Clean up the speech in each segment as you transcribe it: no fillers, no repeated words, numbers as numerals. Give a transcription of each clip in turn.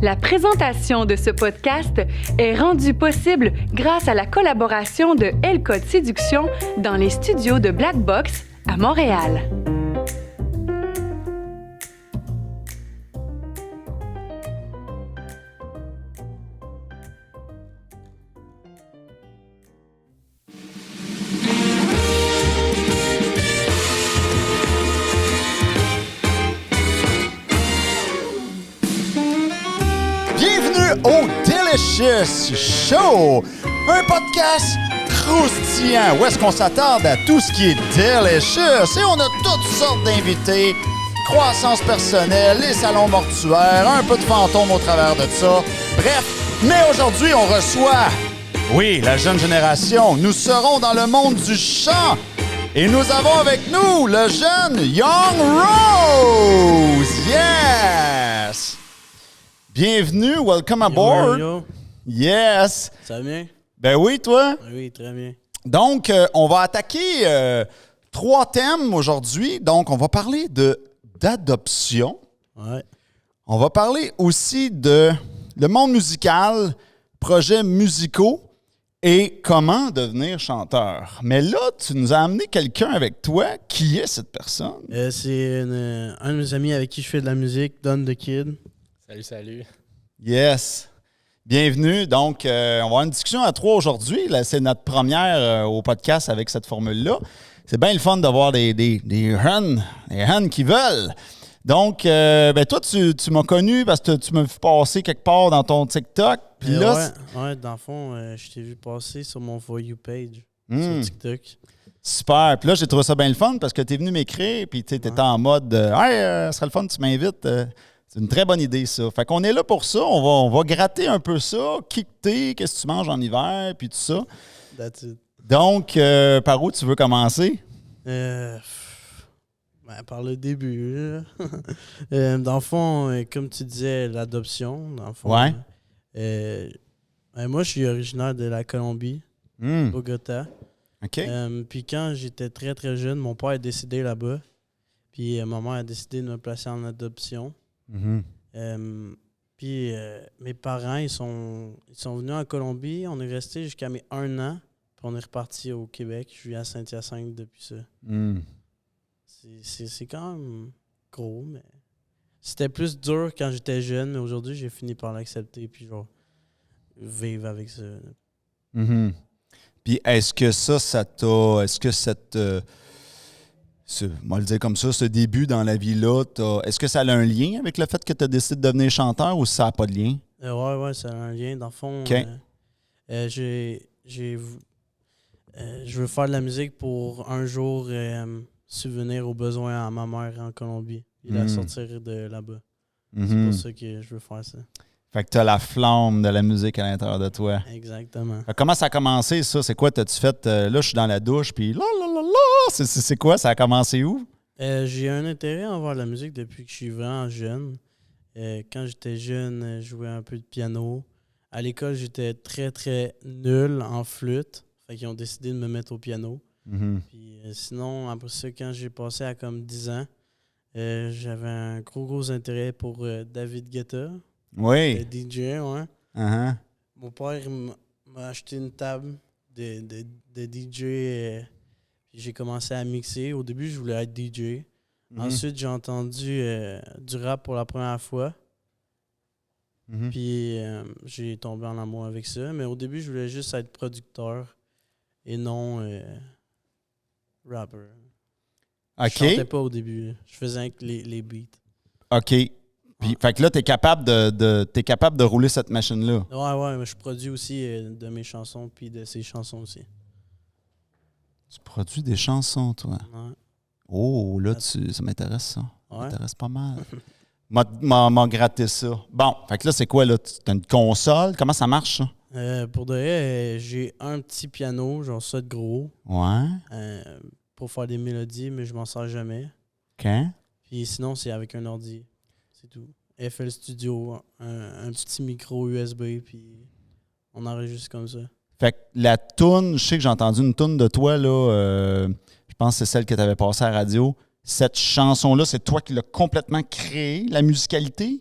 La présentation de ce podcast est rendue possible grâce à la collaboration de L-Code Séduction dans les studios de Black Box à Montréal. Au Delicious Show, un podcast croustillant où est-ce qu'on s'attarde à tout ce qui est delicious et on a toutes sortes d'invités, croissance personnelle, les salons mortuaires, un peu de fantômes au travers de ça. Bref, mais aujourd'hui on reçoit, oui, la jeune génération. Nous serons dans le monde du chant et nous avons avec nous le jeune Young Rose. Yes! Bienvenue, welcome aboard. Yo. Yes. Ça va bien? Ben oui, toi? Oui, très bien. Donc, on va attaquer 3 thèmes aujourd'hui. Donc, on va parler d'adoption. Ouais. On va parler aussi de le monde musical, projets musicaux et comment devenir chanteur. Mais là, tu nous as amené quelqu'un avec toi. Qui est cette personne? C'est un de mes amis avec qui je fais de la musique, Don the Kid. Salut. Yes. Bienvenue. Donc, on va avoir une discussion à 3 aujourd'hui. Là, c'est notre première au podcast avec cette formule-là. C'est bien le fun d'avoir des jeunes qui veulent. Donc, toi, tu m'as connu parce que tu m'as vu passer quelque part dans ton TikTok. Puis là, ouais, dans le fond, je t'ai vu passer sur mon For You page sur TikTok. Super. Puis là, j'ai trouvé ça bien le fun parce que tu es venu m'écrire puis tu étais en mode « Hey, ce serait le fun, tu m'invites. C'est une très bonne idée, ça. Fait qu'on est là pour ça. On va gratter un peu ça. Qui que t'es, qu'est-ce que tu manges en hiver, puis tout ça. That's it. Donc, par où tu veux commencer? Par le début. Dans le fond, comme tu disais, l'adoption. Dans le fond, Ouais. Moi, je suis originaire de la Colombie, Bogota. OK. Puis quand j'étais très, très jeune, mon père est décédé là-bas. Puis ma mère a décidé de me placer en adoption. Puis mes parents, ils sont venus en Colombie. On est resté jusqu'à mes 1 an. Puis on est reparti au Québec. Je vis à Saint-Hyacinthe depuis ça. C'est quand même gros, mais c'était plus dur quand j'étais jeune. Mais aujourd'hui, j'ai fini par l'accepter. Puis genre, vivre avec ça. Puis est-ce que ça t'a... Est-ce que cette... moi le dire comme ça, ce début dans la vie-là, est-ce que ça a un lien avec le fait que tu as décidé de devenir chanteur ou ça n'a pas de lien? Ouais, ça a un lien. Dans le fond, OK. Je veux faire de la musique pour un jour subvenir aux besoins à ma mère en Colombie et la sortir de là-bas. C'est pour ça que je veux faire ça. Fait que tu as la flamme de la musique à l'intérieur de toi. Exactement. Comment ça a commencé, ça? C'est quoi? T'as-tu fait, là, je suis dans la douche, puis là, c'est quoi? Ça a commencé où? J'ai un intérêt envers la musique depuis que je suis vraiment jeune. Quand j'étais jeune, je jouais un peu de piano. À l'école, j'étais très, très nul en flûte. Fait qu'ils ont décidé de me mettre au piano. Puis sinon, après ça, quand j'ai passé à comme 10 ans, j'avais un gros intérêt pour David Guetta. Oui. Le DJ, ouais. Mon père m'a acheté une table de DJ. Puis j'ai commencé à mixer. Au début, je voulais être DJ. Ensuite, j'ai entendu du rap pour la première fois. Puis j'ai tombé en amour avec ça. Mais au début, je voulais juste être producteur et non rapper. OK. Je chantais pas au début. Je faisais avec les beats. OK. Puis, fait que là, t'es capable de rouler cette machine-là. Ouais, mais je produis aussi de mes chansons puis de ses chansons aussi. Tu produis des chansons, toi? Ouais. Oh, là, ça m'intéresse, ça. Ça Ouais. m'intéresse pas mal. M'a gratté ça. Bon, fait que là, c'est quoi, là? T'as une console? Comment ça marche, ça? Pour de vrai, j'ai un petit piano, genre ça de gros, Ouais. pour faire des mélodies, mais je m'en sers jamais. OK. Puis sinon, c'est avec un ordi. C'est tout. FL Studio, un petit micro USB, puis on enregistre comme ça. Fait que la toune, je sais que j'ai entendu une toune de toi, là, je pense que c'est celle que tu avais passée à la radio. Cette chanson-là, c'est toi qui l'as complètement créée, la musicalité?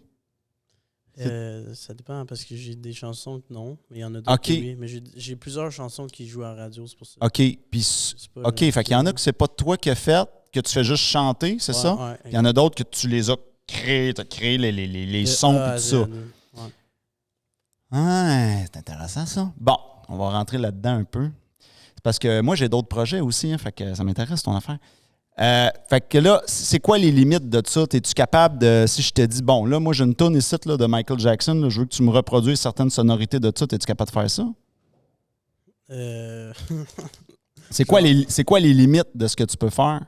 Ça dépend, parce que j'ai des chansons que non, mais il y en a d'autres que oui. Mais j'ai plusieurs chansons qui jouent à la radio, c'est pour ça. OK. Puis, OK, fait qu'il y en a que c'est pas toi qui as fait, que tu fais juste chanter, c'est ça? Ouais, Il y en a d'autres que tu les as créés, tu as créé les sons et tout ça. Ouais. Ah, c'est intéressant ça. Bon, on va rentrer là-dedans un peu. C'est parce que moi, j'ai d'autres projets aussi, hein, fait que ça m'intéresse ton affaire. Fait que là, c'est quoi les limites de ça? Es-tu capable de, si je te dis, bon, là, moi, j'ai une tourne ici là, de Michael Jackson, là, je veux que tu me reproduises certaines sonorités de ça, es-tu capable de faire ça? C'est quoi les limites de ce que tu peux faire?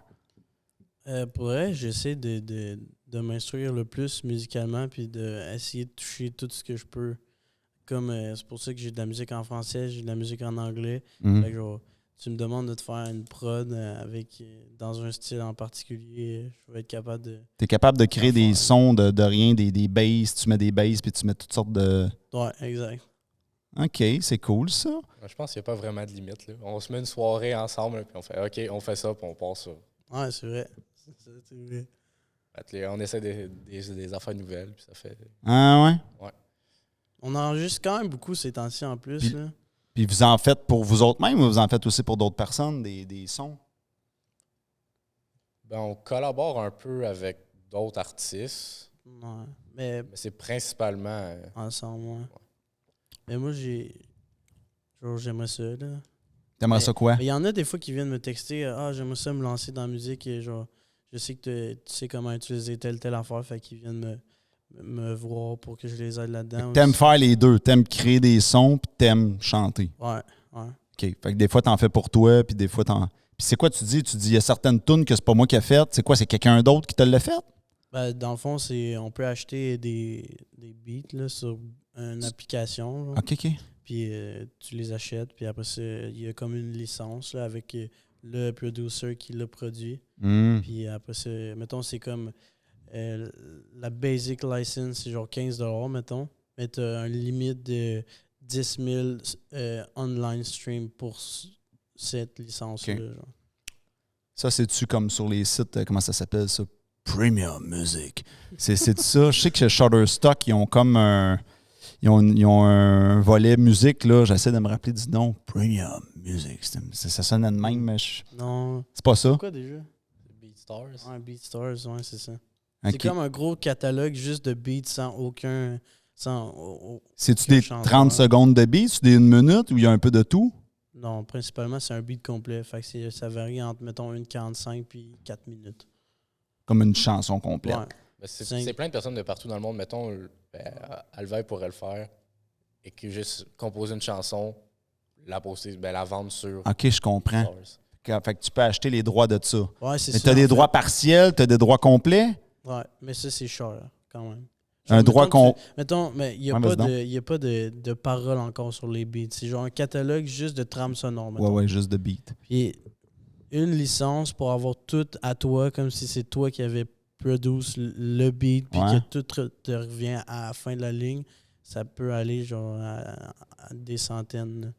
Pour vrai, j'essaie de m'instruire le plus musicalement puis d'essayer de toucher tout ce que je peux. Comme c'est pour ça que j'ai de la musique en français, j'ai de la musique en anglais. Fait que, genre, tu me demandes de te faire une prod dans un style en particulier, je vais être capable de... Tu es capable de créer des sons de rien, des basses, tu mets des basses puis tu mets toutes sortes de... Ouais, exact. OK, c'est cool ça. Je pense qu'il n'y a pas vraiment de limite. Là. On se met une soirée ensemble là, puis on fait OK, on fait ça puis on passe ça. Ouais, c'est vrai. C'est vrai. On essaie des affaires nouvelles puis ça fait... Ah ouais? Ouais. On enregistre quand même beaucoup ces temps-ci en plus. Puis vous en faites pour vous autres mêmes ou vous en faites aussi pour d'autres personnes, des sons? Ben, on collabore un peu avec d'autres artistes. Ouais, mais c'est principalement... ensemble, ouais. Mais moi, j'aimerais ça, là. T'aimerais ça quoi? Il y en a des fois qui viennent me texter « Ah, j'aimerais ça me lancer dans la musique et genre, je sais que tu sais comment utiliser telle affaire. » Fait qu'ils viennent me voir pour que je les aide là-dedans. T'aimes faire les deux. T'aimes créer des sons puis t'aimes chanter. Ouais. OK. Fait que des fois, t'en fais pour toi puis des fois, t'en... Puis c'est quoi tu dis? Tu dis, il y a certaines tunes que c'est pas moi qui ai faites. C'est quoi? C'est quelqu'un d'autre qui te l'a fait? Ben, dans le fond, on peut acheter des beats là, sur une application. Genre. OK. Puis tu les achètes. Puis après ça, il y a comme une licence là, avec le producer qui l'a produit. Puis après ça, mettons, c'est comme la basic license, c'est genre 15$, mettons. Mais tu as un limite de 10 000 online stream pour cette licence-là. Okay. Ça, c'est-tu comme sur les sites, comment ça s'appelle ça? Premium Music. C'est ça. Je sais que chez Shutterstock, ils ont comme un... Ils ont un volet musique, là. J'essaie de me rappeler du nom. Premium Music. Ça sonne de même, mais non. C'est pas ça? C'est quoi déjà? BeatStars. Ouais, BeatStars, ouais, c'est ça. Okay. C'est comme un gros catalogue juste de beats sans aucun... C'est-tu des 30 secondes de beats ou des 1 minute ou il y a un peu de tout? Non, principalement, c'est un beat complet. Fait que ça varie entre, mettons, 1:45 puis 4 minutes. Comme une chanson complète. Ouais. Ben, c'est plein de personnes de partout dans le monde. Mettons, Alvey pourrait le faire et que juste composer une chanson, la poster, la vendre sur... OK, je comprends. Fait que tu peux acheter les droits de ça. Ouais, c'est mais ça. tu as des droits partiels, tu as des droits complets? Ouais, mais ça, c'est cher quand même. Genre, un droit mettons, mais il n'y a pas de paroles encore sur les beats. C'est genre un catalogue juste de trames sonores. Mettons. Ouais, juste de beats. Puis une licence pour avoir tout à toi, comme si c'est toi qui avais produit le beat, puis que tout te revient à la fin de la ligne, ça peut aller genre à des centaines.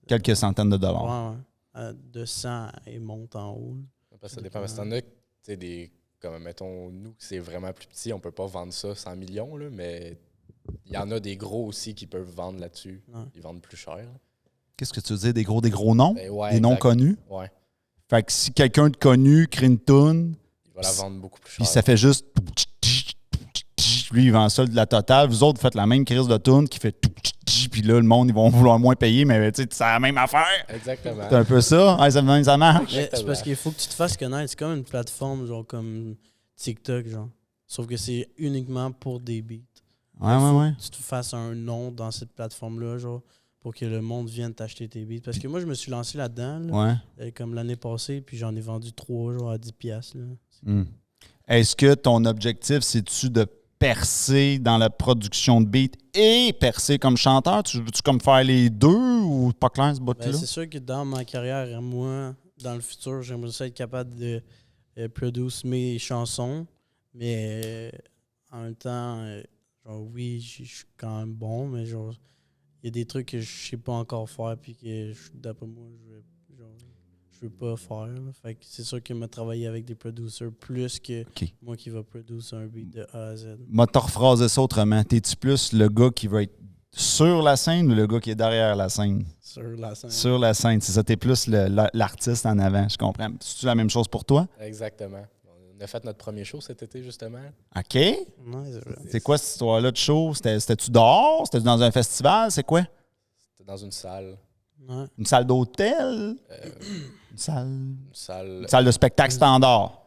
Quelques centaines de dollars. Ouais. De 100 et monte en haut. Parce que ça dépend. Parce que t'en as des... Comme, mettons, nous, c'est vraiment plus petit, on peut pas vendre ça 100 millions, là, mais il y en a des gros aussi qui peuvent vendre là-dessus. Ouais. Ils vendent plus cher. Là. Qu'est-ce que tu veux dire? Des gros noms? Ben ouais, des noms connus? Ouais. Fait que si quelqu'un de connu crée une toune... Il va la vendre beaucoup plus cher. Puis ça fait juste... Lui, il vend ça de la totale. Vous autres, vous faites la même crise de toune qui fait... Puis là, le monde, ils vont vouloir moins payer, mais tu sais, c'est la même affaire. Exactement. C'est un peu ça. Ouais, ça marche. C'est parce qu'il faut que tu te fasses connaître. C'est comme une plateforme, genre comme TikTok, genre. Sauf que c'est uniquement pour des beats. Ouais. Que tu te fasses un nom dans cette plateforme-là, genre, pour que le monde vienne t'acheter tes beats. Parce que moi, je me suis lancé là-dedans, là, comme l'année passée, puis j'en ai vendu 3 genre à 10$. Là. Est-ce que ton objectif, c'est-tu de percer dans la production de beats et percer comme chanteur? Tu veux-tu comme faire les deux ou pas clair ce bout-là? C'est sûr que dans ma carrière, moi, dans le futur, j'aimerais ça être capable de produire mes chansons, mais en même temps, genre oui, je suis quand même bon, mais genre il y a des trucs que je sais pas encore faire puis que d'après moi, je je veux pas faire. Là. Fait que c'est sûr qu'il m'a travaillé avec des producers plus que moi qui va produire un beat de A à Z. Moi, te rephraser ça autrement. T'es-tu plus le gars qui va être sur la scène ou le gars qui est derrière la scène? Sur la scène. Sur la scène, c'est ça. T'es plus l'artiste en avant, je comprends. C'est-tu la même chose pour toi? Exactement. On a fait notre premier show cet été, justement. OK. Ouais, c'est vrai. C'est quoi cette histoire-là de show? C'était-tu dehors? C'était-tu dans un festival? C'est quoi? C'était dans une salle. Ouais. Une salle d'hôtel? Une salle de spectacle standard?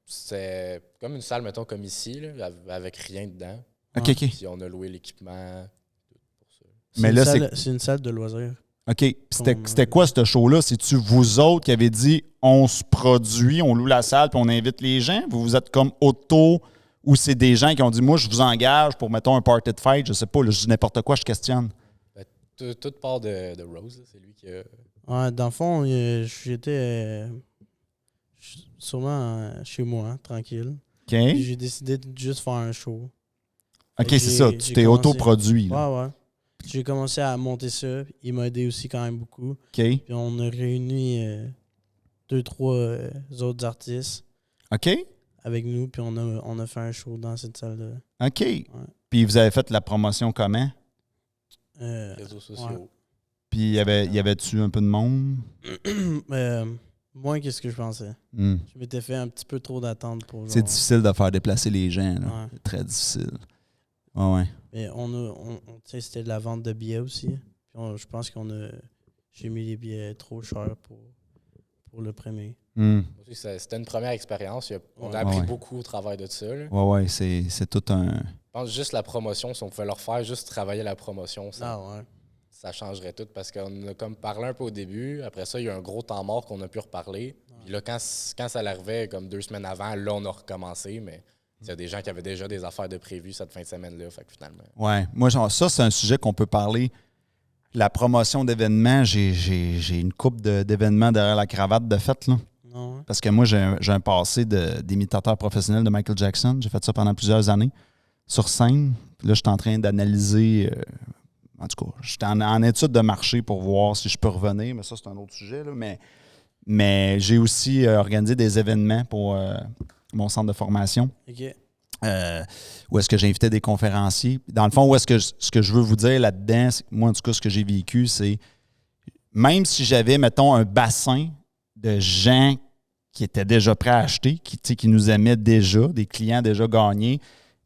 C'était comme une salle, mettons, comme ici, là, avec rien dedans. OK. Puis on a loué l'équipement pour ça. Mais là, c'est une salle de loisirs. OK. Puis c'était quoi ce show-là? C'est-tu vous autres qui avez dit on se produit, on loue la salle puis on invite les gens? Vous êtes comme auto ou c'est des gens qui ont dit moi, je vous engage pour, mettons, un party de fête? Je sais pas, là, je dis n'importe quoi, je questionne. Tout part de Rose, c'est lui qui a. Ouais, dans le fond, j'étais sûrement chez moi, tranquille. OK. Puis j'ai décidé de juste faire un show. OK, c'est ça. Tu t'es autoproduit. Ouais. J'ai commencé à monter ça. Il m'a aidé aussi quand même beaucoup. OK. Puis on a réuni 2-3 autres artistes OK. avec nous. Puis on a fait un show dans cette salle-là. OK. Puis vous avez fait la promotion comment? Réseaux sociaux. Ouais. Puis y avait-tu un peu de monde? Moins que ce que je pensais. Mm. Je m'étais fait un petit peu trop d'attente pour genre... C'est difficile de faire déplacer les gens. Là. Ouais. C'est très difficile. Ouais. Mais tu sais, c'était de la vente de billets aussi. Puis je pense j'ai mis les billets trop chers pour le premier. Mm. C'était une première expérience. On a appris beaucoup au travail de ça. Là. Ouais, c'est tout un... Je pense juste la promotion, si on pouvait leur faire, juste travailler la promotion, ça changerait tout parce qu'on a comme parlé un peu au début. Après ça, il y a un gros temps mort qu'on a pu reparler. Puis là, quand ça l'arrivait, comme 2 semaines avant, là, on a recommencé. Mais il y a des gens qui avaient déjà des affaires de prévues cette fin de semaine-là. Fait que finalement... Ouais. Moi, ça, c'est un sujet qu'on peut parler. La promotion d'événements, j'ai une couple d'événements derrière la cravate de fait, là. Non. Parce que moi, j'ai un passé d'imitateur professionnel de Michael Jackson. J'ai fait ça pendant plusieurs années sur scène. Puis là, je suis en train d'analyser... en tout cas, j'étais en étude de marché pour voir si je peux revenir, mais ça, c'est un autre sujet. Là. Mais j'ai aussi organisé des événements pour mon centre de formation. OK. Où est-ce que j'invitais des conférenciers. Dans le fond, ce que je veux vous dire là-dedans, moi, en tout cas, ce que j'ai vécu, c'est même si j'avais, mettons, un bassin de gens qui étaient déjà prêts à acheter, qui nous aimaient déjà, des clients déjà gagnés,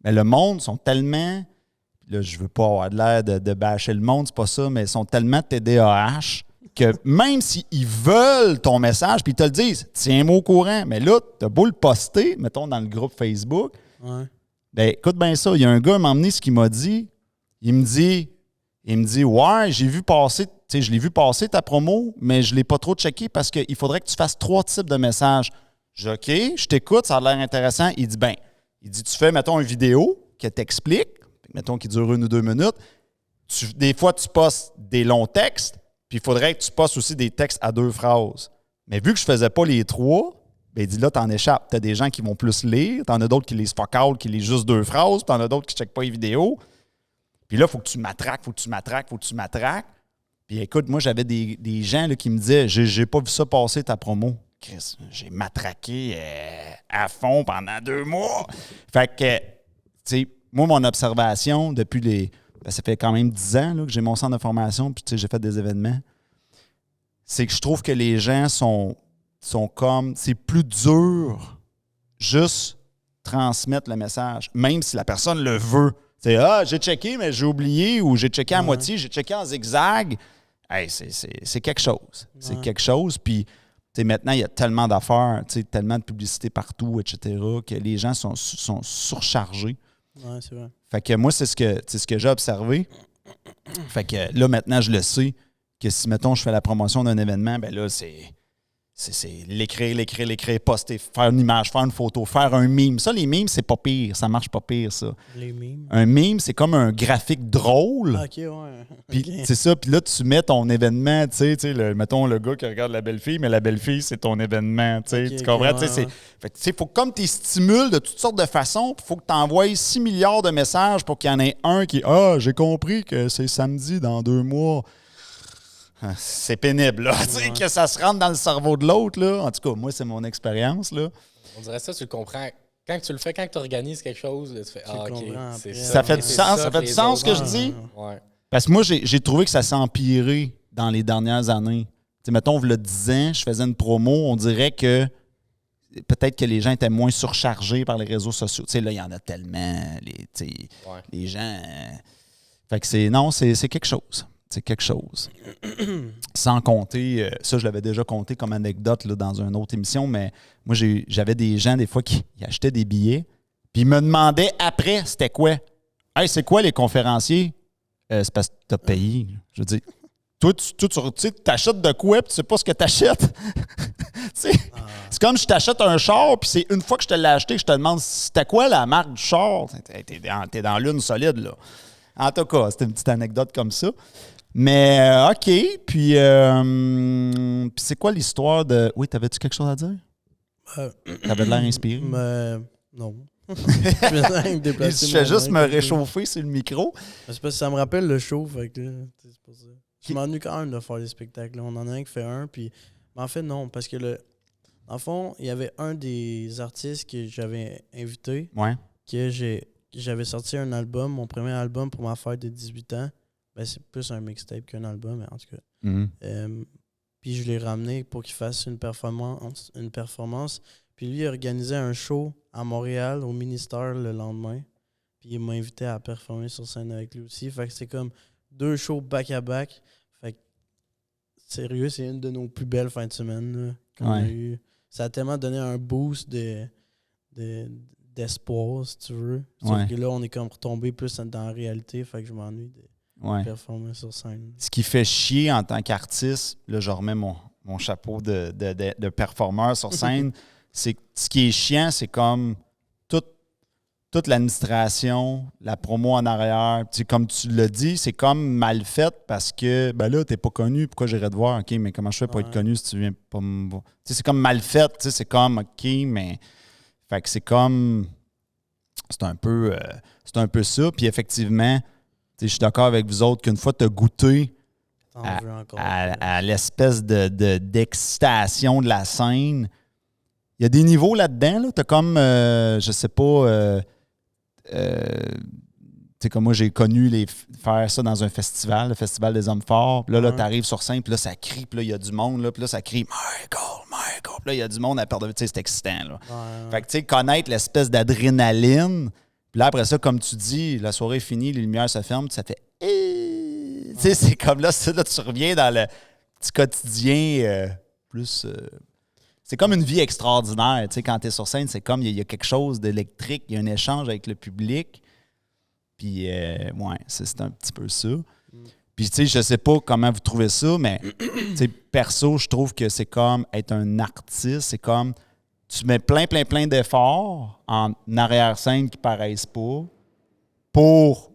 mais le monde sont tellement... Là, je veux pas avoir de l'air de bâcher le monde, c'est pas ça, mais ils sont tellement TDAH que même s'ils veulent ton message, puis ils te le disent, tiens-moi au courant, mais là, t'as beau le poster, mettons dans le groupe Facebook, ben écoute bien ça, il y a un gars m'a emmené ce qu'il m'a dit, il me dit, ouais, j'ai vu passer, tu sais, je l'ai vu passer ta promo, mais je l'ai pas trop checké parce qu'il faudrait que tu fasses 3 types de messages. Je dis, OK, je t'écoute, ça a l'air intéressant. Il dit, tu fais, mettons, une vidéo qui t'explique, mettons qu'il dure 1 ou 2 minutes. Des fois, tu postes des longs textes, puis il faudrait que tu postes aussi des textes à 2 phrases. Mais vu que je faisais pas les 3, ben il dit là, t'en échappes. T'as des gens qui vont plus lire, t'en as d'autres qui lisent fuck all, qui lisent juste 2 phrases, puis t'en as d'autres qui checkent pas les vidéos. Puis là, il faut que tu matraques. Puis écoute, moi, j'avais des gens là, qui me disaient, j'ai pas vu ça passer ta promo. Chris, j'ai matraqué à fond pendant 2 mois. Fait que, tu sais, moi, mon observation depuis ça fait quand même 10 ans là, que j'ai mon centre de formation, puis j'ai fait des événements, c'est que je trouve que les gens sont comme... C'est plus dur juste transmettre le message, même si la personne le veut. C'est j'ai checké, mais j'ai oublié, ou j'ai checké à moitié, j'ai checké en zigzag. Hey, c'est quelque chose. C'est quelque chose, puis maintenant, il y a tellement d'affaires, tellement de publicité partout, etc., que les gens sont surchargés. Ouais, c'est vrai. Fait que moi, c'est ce que j'ai observé. Fait que là, maintenant, je le sais que si, mettons, je fais la promotion d'un événement, ben là, c'est l'écrire, poster, faire une image, faire une photo, faire un meme. Ça, les memes, c'est pas pire. Ça marche pas pire, ça. Les memes? Un meme, c'est comme un graphique drôle. OK, ouais. Puis c'est ça. Puis là, tu mets ton événement, mettons le gars qui regarde la belle-fille, mais la belle-fille, c'est ton événement, tu comprends? Fait faut comme tu stimules de toutes sortes de façons, il faut que tu envoies 6 milliards de messages pour qu'il y en ait un qui « Ah, j'ai compris que c'est samedi dans 2 mois. » c'est pénible, là. Tu sais, que ça se rentre dans le cerveau de l'autre, là. En tout cas, moi, c'est mon expérience, là. On dirait ça, tu le comprends. Quand tu le fais, quand tu organises quelque chose, là, tu fais OK. Ça fait du sens, ça fait du sens ce que je dis? Ouais. Parce que moi, j'ai trouvé que ça s'est empiré dans les dernières années. Tu sais, mettons, il y a 10 ans, je faisais une promo, on dirait que peut-être que les gens étaient moins surchargés par les réseaux sociaux. Tu sais, là, il y en a tellement. Les gens. Fait que c'est quelque chose. C'est quelque chose. Sans compter, ça, je l'avais déjà compté comme anecdote là, dans une autre émission, mais moi, j'avais des gens, des fois, qui achetaient des billets, puis ils me demandaient après, c'était quoi? Hey, c'est quoi les conférenciers? C'est parce que tu as payé. Je veux dire. Toi, tu t'achètes de quoi puis tu sais pas ce que tu achètes. C'est comme je t'achète un char puis c'est une fois que je te l'ai acheté que je te demande c'était quoi la marque du char. T'es dans l'une solide, là. En tout cas, c'était une petite anecdote comme ça. Mais OK, puis c'est quoi l'histoire de... Oui, t'avais-tu quelque chose à dire? T'avais de l'air inspiré? Non. Je fais juste me réchauffer sur le micro. C'est parce que ça me rappelle le show, fait que c'est pour ça. Je m'ennuie quand même de faire des spectacles. On en a un qui fait un, puis... Mais en fait, non, parce que en fond, il y avait un des artistes que j'avais invité, que j'avais sorti un album, mon premier album pour ma fête de 18 ans. Ben, c'est plus un mixtape qu'un album, mais en tout cas. Puis je l'ai ramené pour qu'il fasse une performance. Puis lui, il organisait un show à Montréal, au ministère, le lendemain. Puis il m'a invité à performer sur scène avec lui aussi. Fait que c'est comme 2 shows back-à-back. Fait que, sérieux, c'est une de nos plus belles fins de semaine là, qu'on a eu. Ça a tellement donné un boost d'espoir, si tu veux. Sauf que là, on est comme retombé plus dans la réalité. Fait que je m'ennuie de performer sur scène. Ce qui fait chier en tant qu'artiste, là, je remets mon chapeau de performeur sur scène, c'est ce qui est chiant, c'est comme toute l'administration, la promo en arrière. Tu sais, comme tu l'as dit, c'est comme mal fait parce que, ben là, t'es pas connu, pourquoi j'irais te voir? OK, mais comment je fais pour être connu si tu viens pas me voir? Tu sais, c'est comme mal fait, tu sais, c'est comme, OK, mais... Fait que c'est comme... C'est un peu ça. Puis effectivement, je suis d'accord avec vous autres qu'une fois tu as goûté à l'espèce d'excitation de la scène, il y a des niveaux là-dedans. Là. Tu as comme, je sais pas... tu sais, comme moi, j'ai connu faire ça dans un festival, le Festival des Hommes Forts. Puis là, tu arrives sur scène, puis là, ça crie, puis là, il y a du monde, là, puis là, ça crie Michael. Puis là, il y a du monde à perdre. Tu sais, c'est excitant, là. Fait que, tu sais, connaître l'espèce d'adrénaline, puis là, après ça, comme tu dis, la soirée est finie, les lumières se ferment, ça fait tu sais, c'est comme là, tu reviens dans le petit quotidien plus... c'est comme une vie extraordinaire, tu sais, quand tu es sur scène, c'est comme, il y a quelque chose d'électrique, il y a un échange avec le public. Puis, c'est un petit peu ça. Puis, tu sais, je sais pas comment vous trouvez ça, mais, tu sais, perso, je trouve que c'est comme être un artiste. C'est comme, tu mets plein d'efforts en arrière-scène qui paraissent pas pour,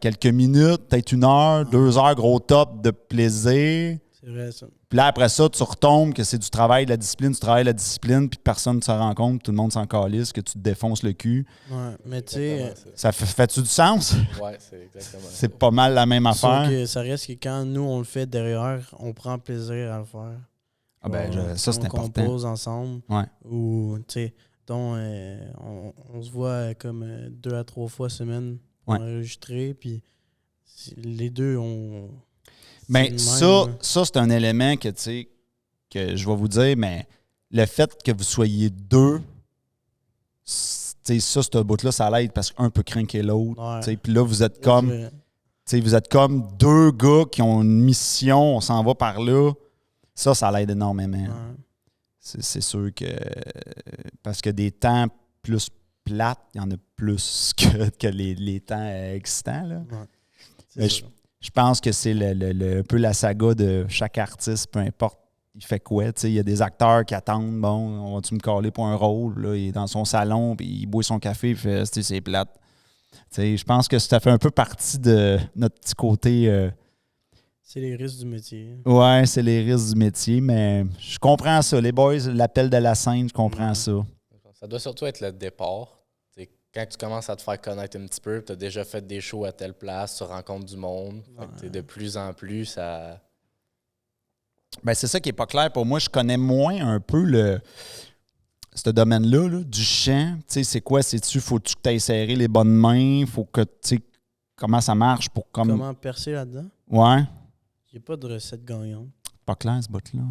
quelques minutes, peut-être 1 heure, 2 heures, gros top de plaisir. C'est vrai, ça. Puis là, après ça, tu retombes que c'est du travail de la discipline, puis personne ne se rend compte, tout le monde s'en calisse, que tu te défonces le cul. Ouais, mais tu sais... Ça fait-tu du sens? Ouais, c'est exactement ça. C'est pas mal la même affaire. Sauf que ça reste que quand nous, on le fait derrière, on prend plaisir à le faire. Ah ben, ça, c'est important. On compose ensemble. Ouais. Ou, tu sais, on se voit comme 2 à 3 fois semaine pour enregistrer, puis les deux, on... Mais ça, c'est un élément que, tu sais, que je vais vous dire, mais le fait que vous soyez 2, tu sais, ça, ce bout-là, ça l'aide parce qu'un peut craquer l'autre. Tu sais, puis là, vous êtes comme... Tu sais, vous êtes comme 2 gars qui ont une mission, on s'en va par là. Ça l'aide énormément. Ouais. C'est sûr que... Parce que des temps plus plates, il y en a plus que les temps excitants, là. Ouais. Mais je pense que c'est un peu la saga de chaque artiste, peu importe il fait quoi. Il y a des acteurs qui attendent, bon, on va-tu me caler pour un rôle? Là, il est dans son salon, puis il boit son café, il fait, c'est plate. Je pense que ça fait un peu partie de notre petit côté... c'est les risques du métier. Ouais, c'est les risques du métier, mais je comprends ça. Les boys, l'appel de la scène, je comprends ça. Ça doit surtout être le départ. Quand tu commences à te faire connaître un petit peu, tu as déjà fait des shows à telle place, tu rencontres du monde. De plus en plus, ça Ben, c'est ça qui n'est pas clair pour moi. Je connais moins un peu ce domaine-là, là, du chant. Tu sais, c'est quoi? Faut-tu que tu ailles serrer les bonnes mains? Faut que, tu sais, comment ça marche pour Comment percer là-dedans? Ouais. Il n'y a pas de recette gagnante. Pas clair, ce bout-là.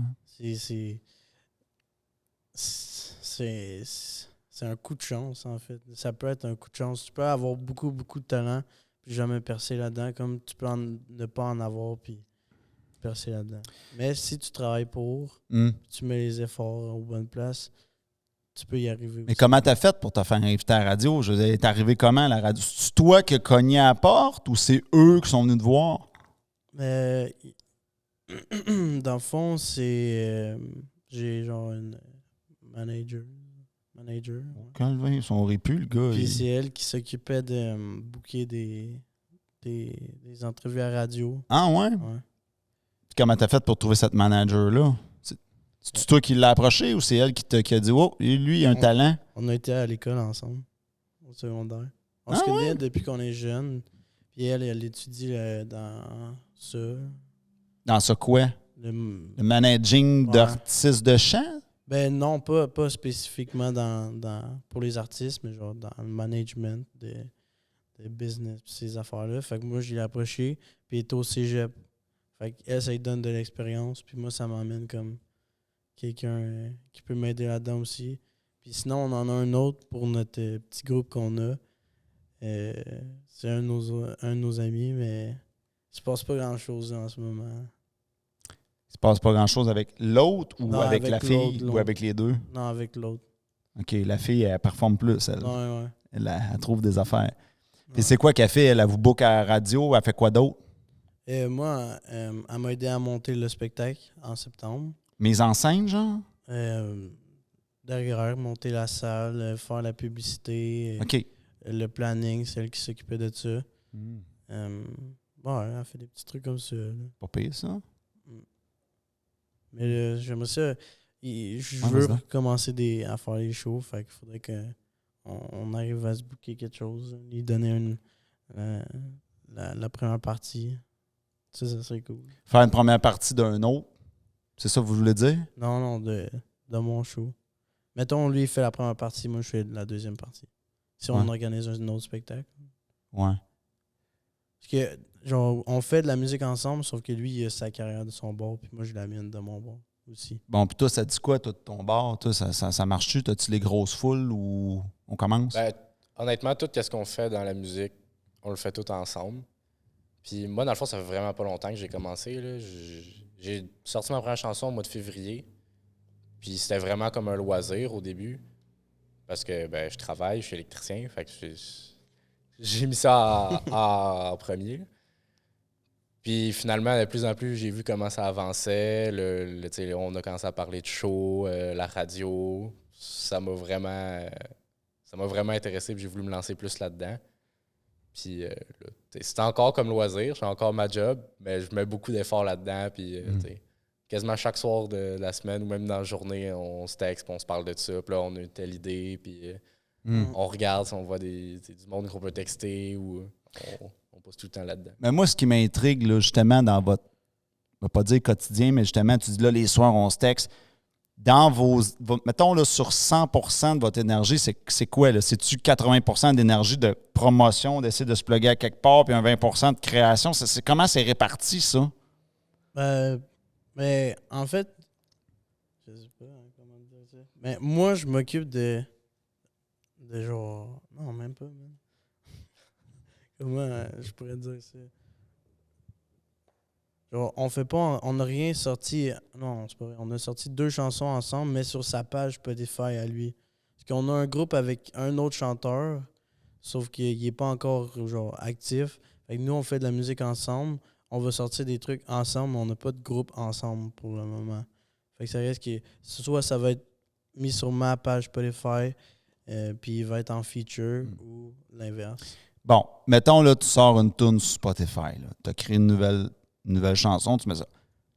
C'est un coup de chance, en fait. Ça peut être un coup de chance. Tu peux avoir beaucoup, beaucoup de talent puis jamais percer là-dedans, comme tu peux ne pas en avoir puis percer là-dedans. Mais si tu travailles tu mets les efforts aux bonnes places, tu peux y arriver. Mais comment t'as fait pour te faire inviter à la radio? Je veux dire, t'es arrivé comment à la radio? C'est toi qui as cogné à la porte ou c'est eux qui sont venus te voir? Dans le fond, c'est... j'ai genre une manager. Calvin, ils sont répus, le gars. Puis c'est elle qui s'occupait de booker des entrevues à radio. Ah ouais? Ouais. Puis comment t'as fait pour trouver cette manager-là? C'est toi qui l'as approché ou c'est elle qui a dit « Oh, lui, il a un talent? » On a été à l'école ensemble, au secondaire. On se connaît depuis qu'on est jeune. Puis elle étudie dans ça. Dans ce quoi? Le managing d'artistes de chant? Ben non, pas spécifiquement pour les artistes, mais genre dans le management des business, ces affaires-là. Fait que moi, je l'ai approché, puis elle est au cégep. Fait qu'elle, ça lui donne de l'expérience, puis moi, ça m'amène comme quelqu'un qui peut m'aider là-dedans aussi. Puis sinon, on en a un autre pour notre petit groupe qu'on a. C'est un de nos amis, mais il se passe pas grand-chose en ce moment. Il se passe pas grand-chose avec l'autre ou non, avec la fille l'autre. Ou avec les deux? Non, avec l'autre. OK, la fille, elle performe plus, elle. Ouais. Elle trouve des affaires. Puis c'est quoi qu'elle fait? Elle vous book à la radio? Elle fait quoi d'autre? Moi, elle m'a aidé à monter le spectacle en septembre. Mise en scène, genre? Derrière, monter la salle, faire la publicité, OK. Le planning, c'est elle qui s'occupait de ça. Elle fait des petits trucs comme ça. Là. Pas pire, ça. Mais j'aimerais ça. Je veux commencer à faire les shows. Fait qu'il faudrait qu'on arrive à se booker quelque chose. Lui donner la première partie. Ça serait cool. Faire une première partie d'un autre. C'est ça que vous voulez dire? Non, de mon show. Mettons, lui, il fait la première partie, moi, je fais la deuxième partie. Si on organise un autre spectacle. Ouais. Parce que, genre, on fait de la musique ensemble, sauf que lui, il a sa carrière de son bord, puis moi, j'ai la mienne de mon bord aussi. Bon, puis toi, ça dit quoi, toi, de ton bord? Toi, ça marche-tu? T'as-tu les grosses foules ou on commence? Ben, honnêtement, tout ce qu'on fait dans la musique, on le fait tout ensemble. Puis moi, dans le fond, ça fait vraiment pas longtemps que j'ai commencé. Là. J'ai sorti ma première chanson au mois de février. Puis c'était vraiment comme un loisir au début. Parce que je travaille, je suis électricien. Fait que j'ai mis ça en premier. Puis finalement, de plus en plus, j'ai vu comment ça avançait. On a commencé à parler de show, la radio. Ça m'a vraiment intéressé. Puis j'ai voulu me lancer plus là-dedans. Puis c'est encore comme loisir, j'ai encore ma job, mais je mets beaucoup d'efforts là-dedans. Puis quasiment chaque soir de la semaine ou même dans la journée, on se texte, puis on se parle de ça. Puis là, on a une telle idée, puis on regarde si on voit du monde qu'on peut texter ou on passe tout le temps là-dedans. Mais moi, ce qui m'intrigue, là, justement, dans votre, je ne vais pas dire quotidien, mais justement, tu dis là, les soirs, on se texte. Dans mettons, là, sur 100% de votre énergie, c'est quoi, là? C'est-tu 80% d'énergie de promotion, d'essayer de se plugger à quelque part, puis un 20% de création? Comment c'est réparti, ça? Mais en fait, je sais pas comment dire ça. Mais moi, je m'occupe de genre... Non, même pas, man. Comment je pourrais dire ça? Genre, on n'a rien sorti. Non, c'est pas vrai. On a sorti 2 chansons ensemble, mais sur sa page Spotify à lui. Parce qu'on a un groupe avec un autre chanteur, sauf qu'il n'est pas encore genre actif. Fait que nous, on fait de la musique ensemble. On va sortir des trucs ensemble, mais on n'a pas de groupe ensemble pour le moment. Fait que ça reste que soit ça va être mis sur ma page Spotify, puis il va être en feature ou l'inverse. Bon, mettons, là, tu sors une tune sur Spotify. Tu as créé une nouvelle chanson, tu mets ça.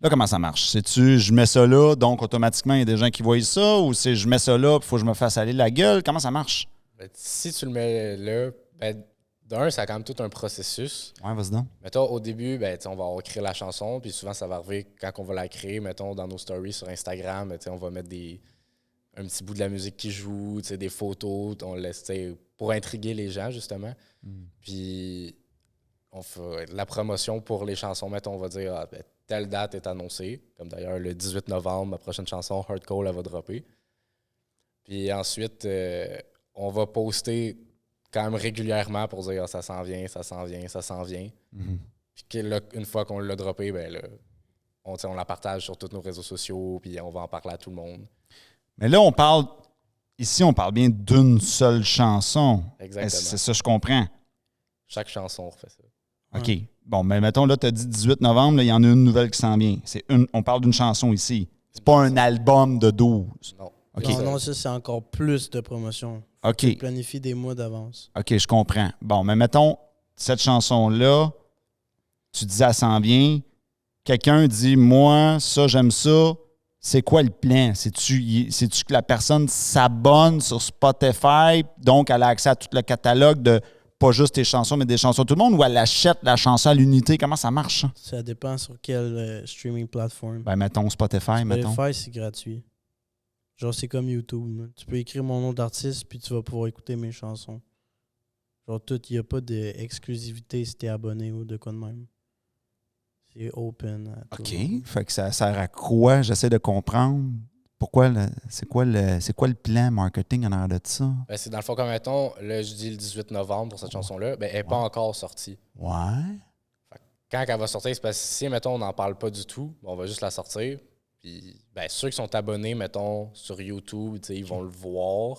Là, comment ça marche? C'est-tu, je mets ça là, donc automatiquement, il y a des gens qui voient ça, ou c'est je mets ça là, il faut que je me fasse aller la gueule? Comment ça marche? Si tu le mets là, d'un, ça a quand même tout un processus. Ouais, vas-y donc. Mettons, au début, ben, on va créer la chanson, puis souvent, ça va arriver quand on va la créer, mettons, dans nos stories sur Instagram, on va mettre un petit bout de la musique qui joue, des photos, on laisse, pour intriguer les gens, justement. Puis, on fait la promotion pour les chansons, mettons, on va dire, telle date est annoncée. Comme d'ailleurs, le 18 novembre, ma prochaine chanson, Hardcore, elle va dropper. Puis ensuite, on va poster quand même régulièrement pour dire ça s'en vient, ça s'en vient, ça s'en vient. Puis là, une fois qu'on l'a droppé, ben là, on la partage sur tous nos réseaux sociaux, puis on va en parler à tout le monde. Mais là, ici, on parle bien d'une seule chanson. Exactement. C'est ça, je comprends. Chaque chanson, on refait ça. OK. Bon, mais mettons, là, tu as dit 18 novembre, il y en a une nouvelle qui s'en vient. On parle d'une chanson ici. C'est pas un album de 12. Non. Okay. Non, ça, c'est encore plus de promotion. OK. Tu planifies des mois d'avance. OK, je comprends. Bon, mais mettons, cette chanson-là, tu dis, elle s'en vient. Quelqu'un dit, moi, ça, j'aime ça. C'est quoi le plan? C'est-tu que la personne s'abonne sur Spotify, donc elle a accès à tout le catalogue de pas juste tes chansons, mais des chansons de tout le monde, ou elle achète la chanson à l'unité? Comment ça marche, ça? Ça dépend sur quelle streaming plateforme. Ben, mettons Spotify, mettons. Spotify, c'est gratuit. Genre, c'est comme YouTube. Là. Tu peux écrire mon nom d'artiste, puis tu vas pouvoir écouter mes chansons. Genre, il n'y a pas d'exclusivité si t'es abonné ou de quoi de même. C'est open à tout. OK. Fait que ça sert à quoi? J'essaie de comprendre. Pourquoi? C'est quoi le plan marketing en arrière de ça? Ben, c'est dans le fond, comme mettons, là, je dis le 18 novembre pour cette chanson-là, ben, elle n'est pas encore sortie. Ouais. Fait que quand elle va sortir, c'est parce que si, mettons, on n'en parle pas du tout, on va juste la sortir. Puis, ben, ceux qui sont abonnés, mettons, sur YouTube, ils vont le voir.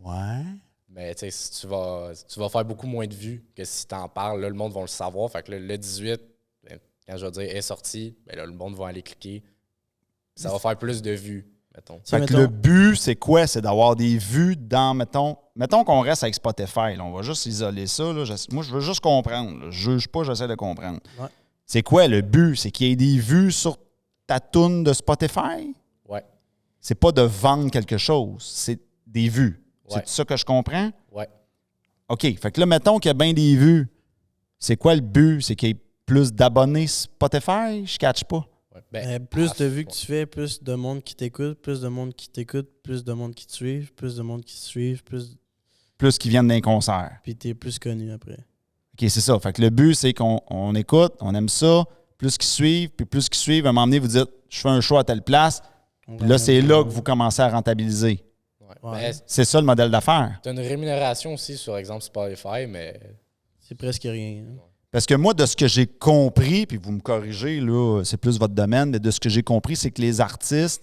Ouais. Mais tu vas faire beaucoup moins de vues que si tu en parles. Là, le monde va le savoir. Fait que là, le 18, ben, quand je vais dire est sorti, ben là, le monde va aller cliquer. Ça va faire plus de vues, mettons. Fait que le but, c'est quoi? C'est d'avoir des vues dans, mettons qu'on reste avec Spotify. Là, on va juste isoler ça. Là. Moi, je veux juste comprendre. Là. Je juge pas, j'essaie de comprendre. Ouais. C'est quoi le but? C'est qu'il y ait des vues sur ta toune de Spotify? Ouais. C'est pas de vendre quelque chose, c'est des vues. Ouais. C'est ça que je comprends? Ouais. OK. Fait que là, mettons qu'il y a bien des vues. C'est quoi le but? C'est qu'il y ait plus d'abonnés Spotify? Je catch pas. Ouais. Ben, plus de vues que tu fais, plus de monde qui t'écoute, plus de monde qui t'écoute, plus de monde qui te suive, plus de monde qui te suive, plus qui viennent d'un concert. Puis t'es plus connu après. OK, c'est ça. Fait que le but, c'est qu'on écoute, on aime ça, plus qu'ils suivent, puis plus qu'ils suivent, à un moment donné, vous dites, je fais un show à telle place, puis là, c'est là que vous commencez à rentabiliser. Ouais. Ben, c'est ça le modèle d'affaires. Tu as une rémunération aussi sur exemple Spotify, mais c'est presque rien. Hein. Parce que moi, de ce que j'ai compris, puis vous me corrigez, là, c'est plus votre domaine, mais de ce que j'ai compris, c'est que les artistes,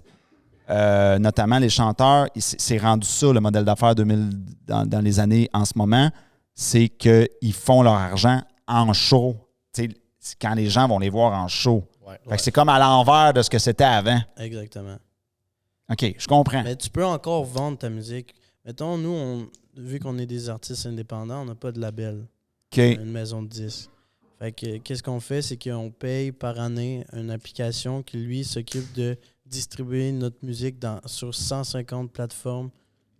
notamment les chanteurs, c'est rendu ça, le modèle d'affaires dans les années en ce moment, c'est qu'ils font leur argent en show. C'est quand les gens vont les voir en show. Ouais. Fait que c'est comme à l'envers de ce que c'était avant. Exactement. OK, je comprends. Mais tu peux encore vendre ta musique. Mettons, nous, vu qu'on est des artistes indépendants, on n'a pas de label. OK. Une maison de disques. Fait que qu'est-ce qu'on fait, c'est qu'on paye par année une application qui, lui, s'occupe de distribuer notre musique sur 150 plateformes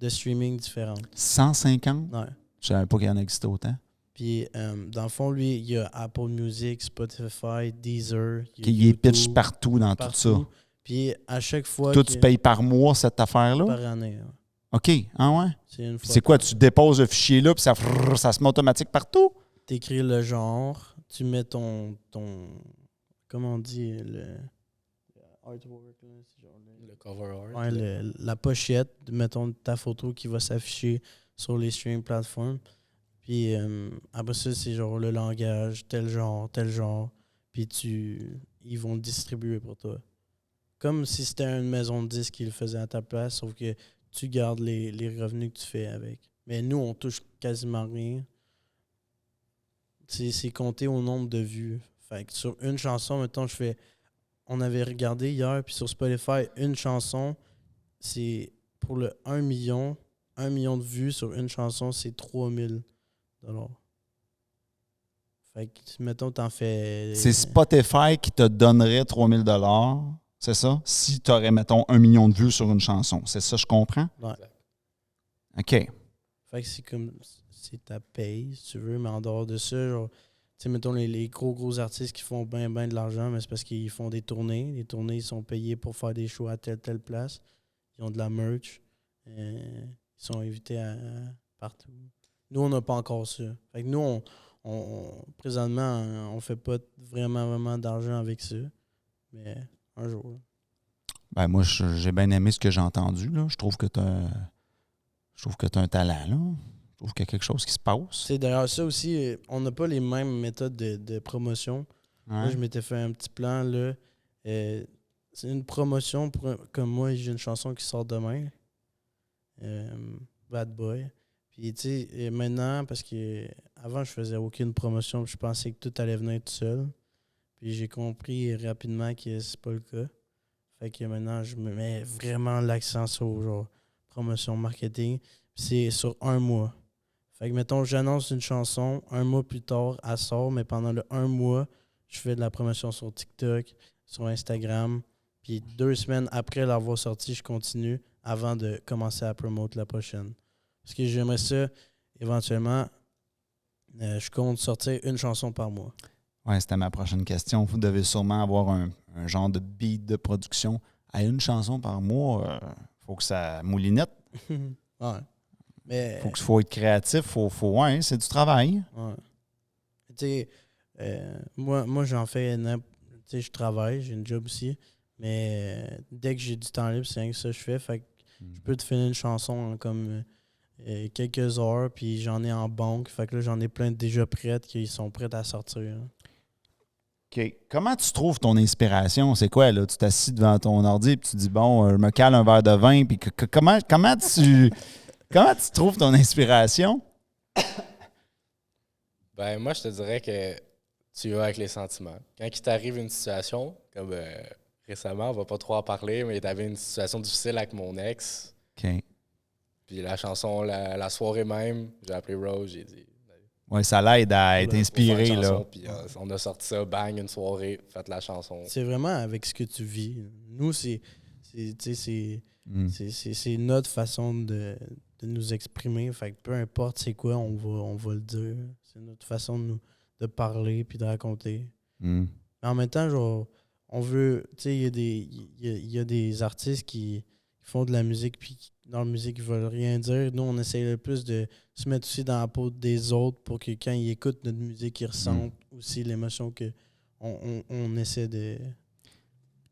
de streaming différentes. 150? Ouais. Je savais pas qu'il y en existait autant. Puis, dans le fond, lui, il y a Apple Music, Spotify, Deezer. Il est pitch partout dans tout ça. Puis, à chaque fois. Toi, tu payes par mois cette affaire-là? Par année. Ouais. OK. Ah ouais? C'est quoi? Tu déposes le fichier là, puis ça se met automatique partout? Tu écris le genre, tu mets ton comment on dit, le artwork. Là, le cover art. Ouais, la pochette, mettons ta photo qui va s'afficher sur les streaming platforms. Puis après ça, c'est genre le langage, tel genre. Puis ils vont le distribuer pour toi. Comme si c'était une maison de disques qui le faisait à ta place, sauf que tu gardes les revenus que tu fais avec. Mais nous, on touche quasiment rien. C'est compté au nombre de vues. Fait que sur une chanson, mettons, on avait regardé hier, puis sur Spotify, une chanson, c'est pour le 1 million de vues sur une chanson, c'est 3000 $. Fait que, mettons, t'en fais... C'est Spotify qui te donnerait 3000 $, c'est ça? Si tu aurais, mettons, 1 million de vues sur une chanson. C'est ça, je comprends? Ouais. OK. Fait que c'est comme... c'est ta paye, si tu veux, mais en dehors de ça, genre, tu sais, mettons les gros artistes qui font bien de l'argent, mais c'est parce qu'ils font des tournées. Les tournées, ils sont payés pour faire des shows à telle place. Ils ont de la merch. Ils sont invités partout. Nous, on n'a pas encore ça. Fait que nous, présentement, on fait pas vraiment d'argent avec ça. Mais un jour. Là. Ben moi, j'ai bien aimé ce que j'ai entendu. Là. Je trouve que tu as un talent. Là. Je trouve qu'il y a quelque chose qui se passe. C'est d'ailleurs ça aussi, on n'a pas les mêmes méthodes de promotion. Ouais. Moi, je m'étais fait un petit plan. Là. C'est une promotion comme moi, j'ai une chanson qui sort demain. Bad Boy. Puis, tu sais, maintenant, parce que avant je faisais aucune promotion, je pensais que tout allait venir tout seul. Puis, j'ai compris rapidement que c'est pas le cas. Fait que maintenant, je me mets vraiment l'accent sur genre promotion marketing. Puis, c'est sur 1 mois. Fait que, mettons, j'annonce une chanson, 1 mois plus tard, elle sort, mais pendant le 1 mois, je fais de la promotion sur TikTok, sur Instagram. Puis, 2 semaines après l'avoir sortie, je continue avant de commencer à promouvoir la prochaine. Parce que j'aimerais ça, éventuellement, je compte sortir une chanson par mois. Oui, c'était ma prochaine question. Vous devez sûrement avoir un genre de beat de production. À une chanson par mois, faut que ça moulinette. Ouais. Mais Faut être créatif. Ouais, c'est du travail. Ouais. Tu sais, moi, j'en fais... Tu sais, je travaille, j'ai une job aussi. Mais dès que j'ai du temps libre, c'est rien que ça que je fais. Fait que je peux te finir une chanson en comme quelques heures, puis j'en ai en banque. Fait que là, j'en ai plein déjà prêtes qui sont prêtes à sortir. Hein. OK. Comment tu trouves ton inspiration? C'est quoi, là? Tu t'assis devant ton ordi et tu dis, bon, je me cale un verre de vin. Puis comment tu trouves ton inspiration? Ben, moi, je te dirais que tu vas avec les sentiments. Quand il t'arrive une situation, comme récemment, on va pas trop en parler, mais il t'avait une situation difficile avec mon ex. OK. Puis la chanson, la soirée même, j'ai appelé Rose, j'ai dit... Oui, ça l'aide à être inspiré, chanson, là. Puis on a sorti ça, bang, une soirée, faites la chanson. C'est vraiment avec ce que tu vis. Nous, c'est notre façon de nous exprimer. Fait que peu importe c'est quoi, on va le dire. C'est notre façon de parler puis de raconter. Mais en même temps, genre, on veut... Tu sais, il y a des artistes qui font de la musique puis dans la musique, ils veulent rien dire. Nous, on essaie le plus de se mettre aussi dans la peau des autres pour que quand ils écoutent notre musique, ils ressentent aussi l'émotion qu'on essaie de...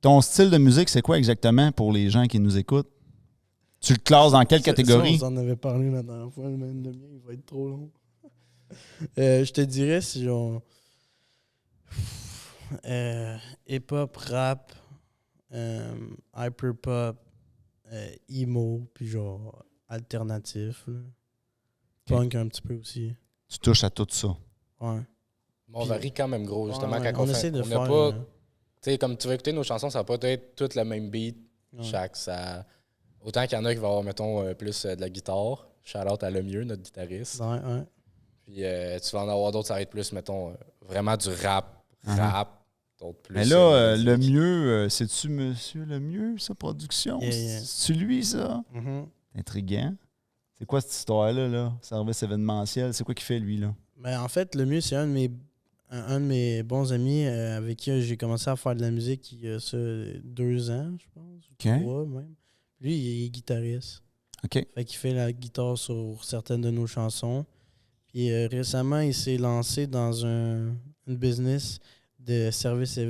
Ton style de musique, c'est quoi exactement pour les gens qui nous écoutent? Tu le classes dans quelle catégorie? Ça, on en avait parlé la dernière fois, même le mien, il va être trop long. Je te dirais, c'est genre... hip-hop, rap, hyper-pop, emo, puis genre alternatif. Là. Punk un petit peu aussi. Tu touches à tout ça. Ouais. On varie quand même gros, justement, ouais, quand on essaie de faire... pas, tu sais, comme tu vas écouter nos chansons, ça va pas être tout le même beat. Ouais. Autant qu'il y en a qui vont avoir, mettons, plus de la guitare. Shout-out à Lemieux, notre guitariste. Ouais. Puis tu vas en avoir d'autres, ça va être plus, mettons, vraiment du rap. Plus, mais là, le mieux, c'est-tu Monsieur le mieux, sa production? Yeah. C'est-tu lui, ça? Mm-hmm. Intriguant. C'est quoi cette histoire-là, là? Service événementiel, c'est quoi qu'il fait, lui, là? Ben, en fait, le mieux, c'est un de mes bons amis avec qui j'ai commencé à faire de la musique il y a 2 ans, je pense. OK. 3 même. Lui, il est guitariste. OK. Fait qu'il fait la guitare sur certaines de nos chansons. Puis récemment, il s'est lancé dans une business de service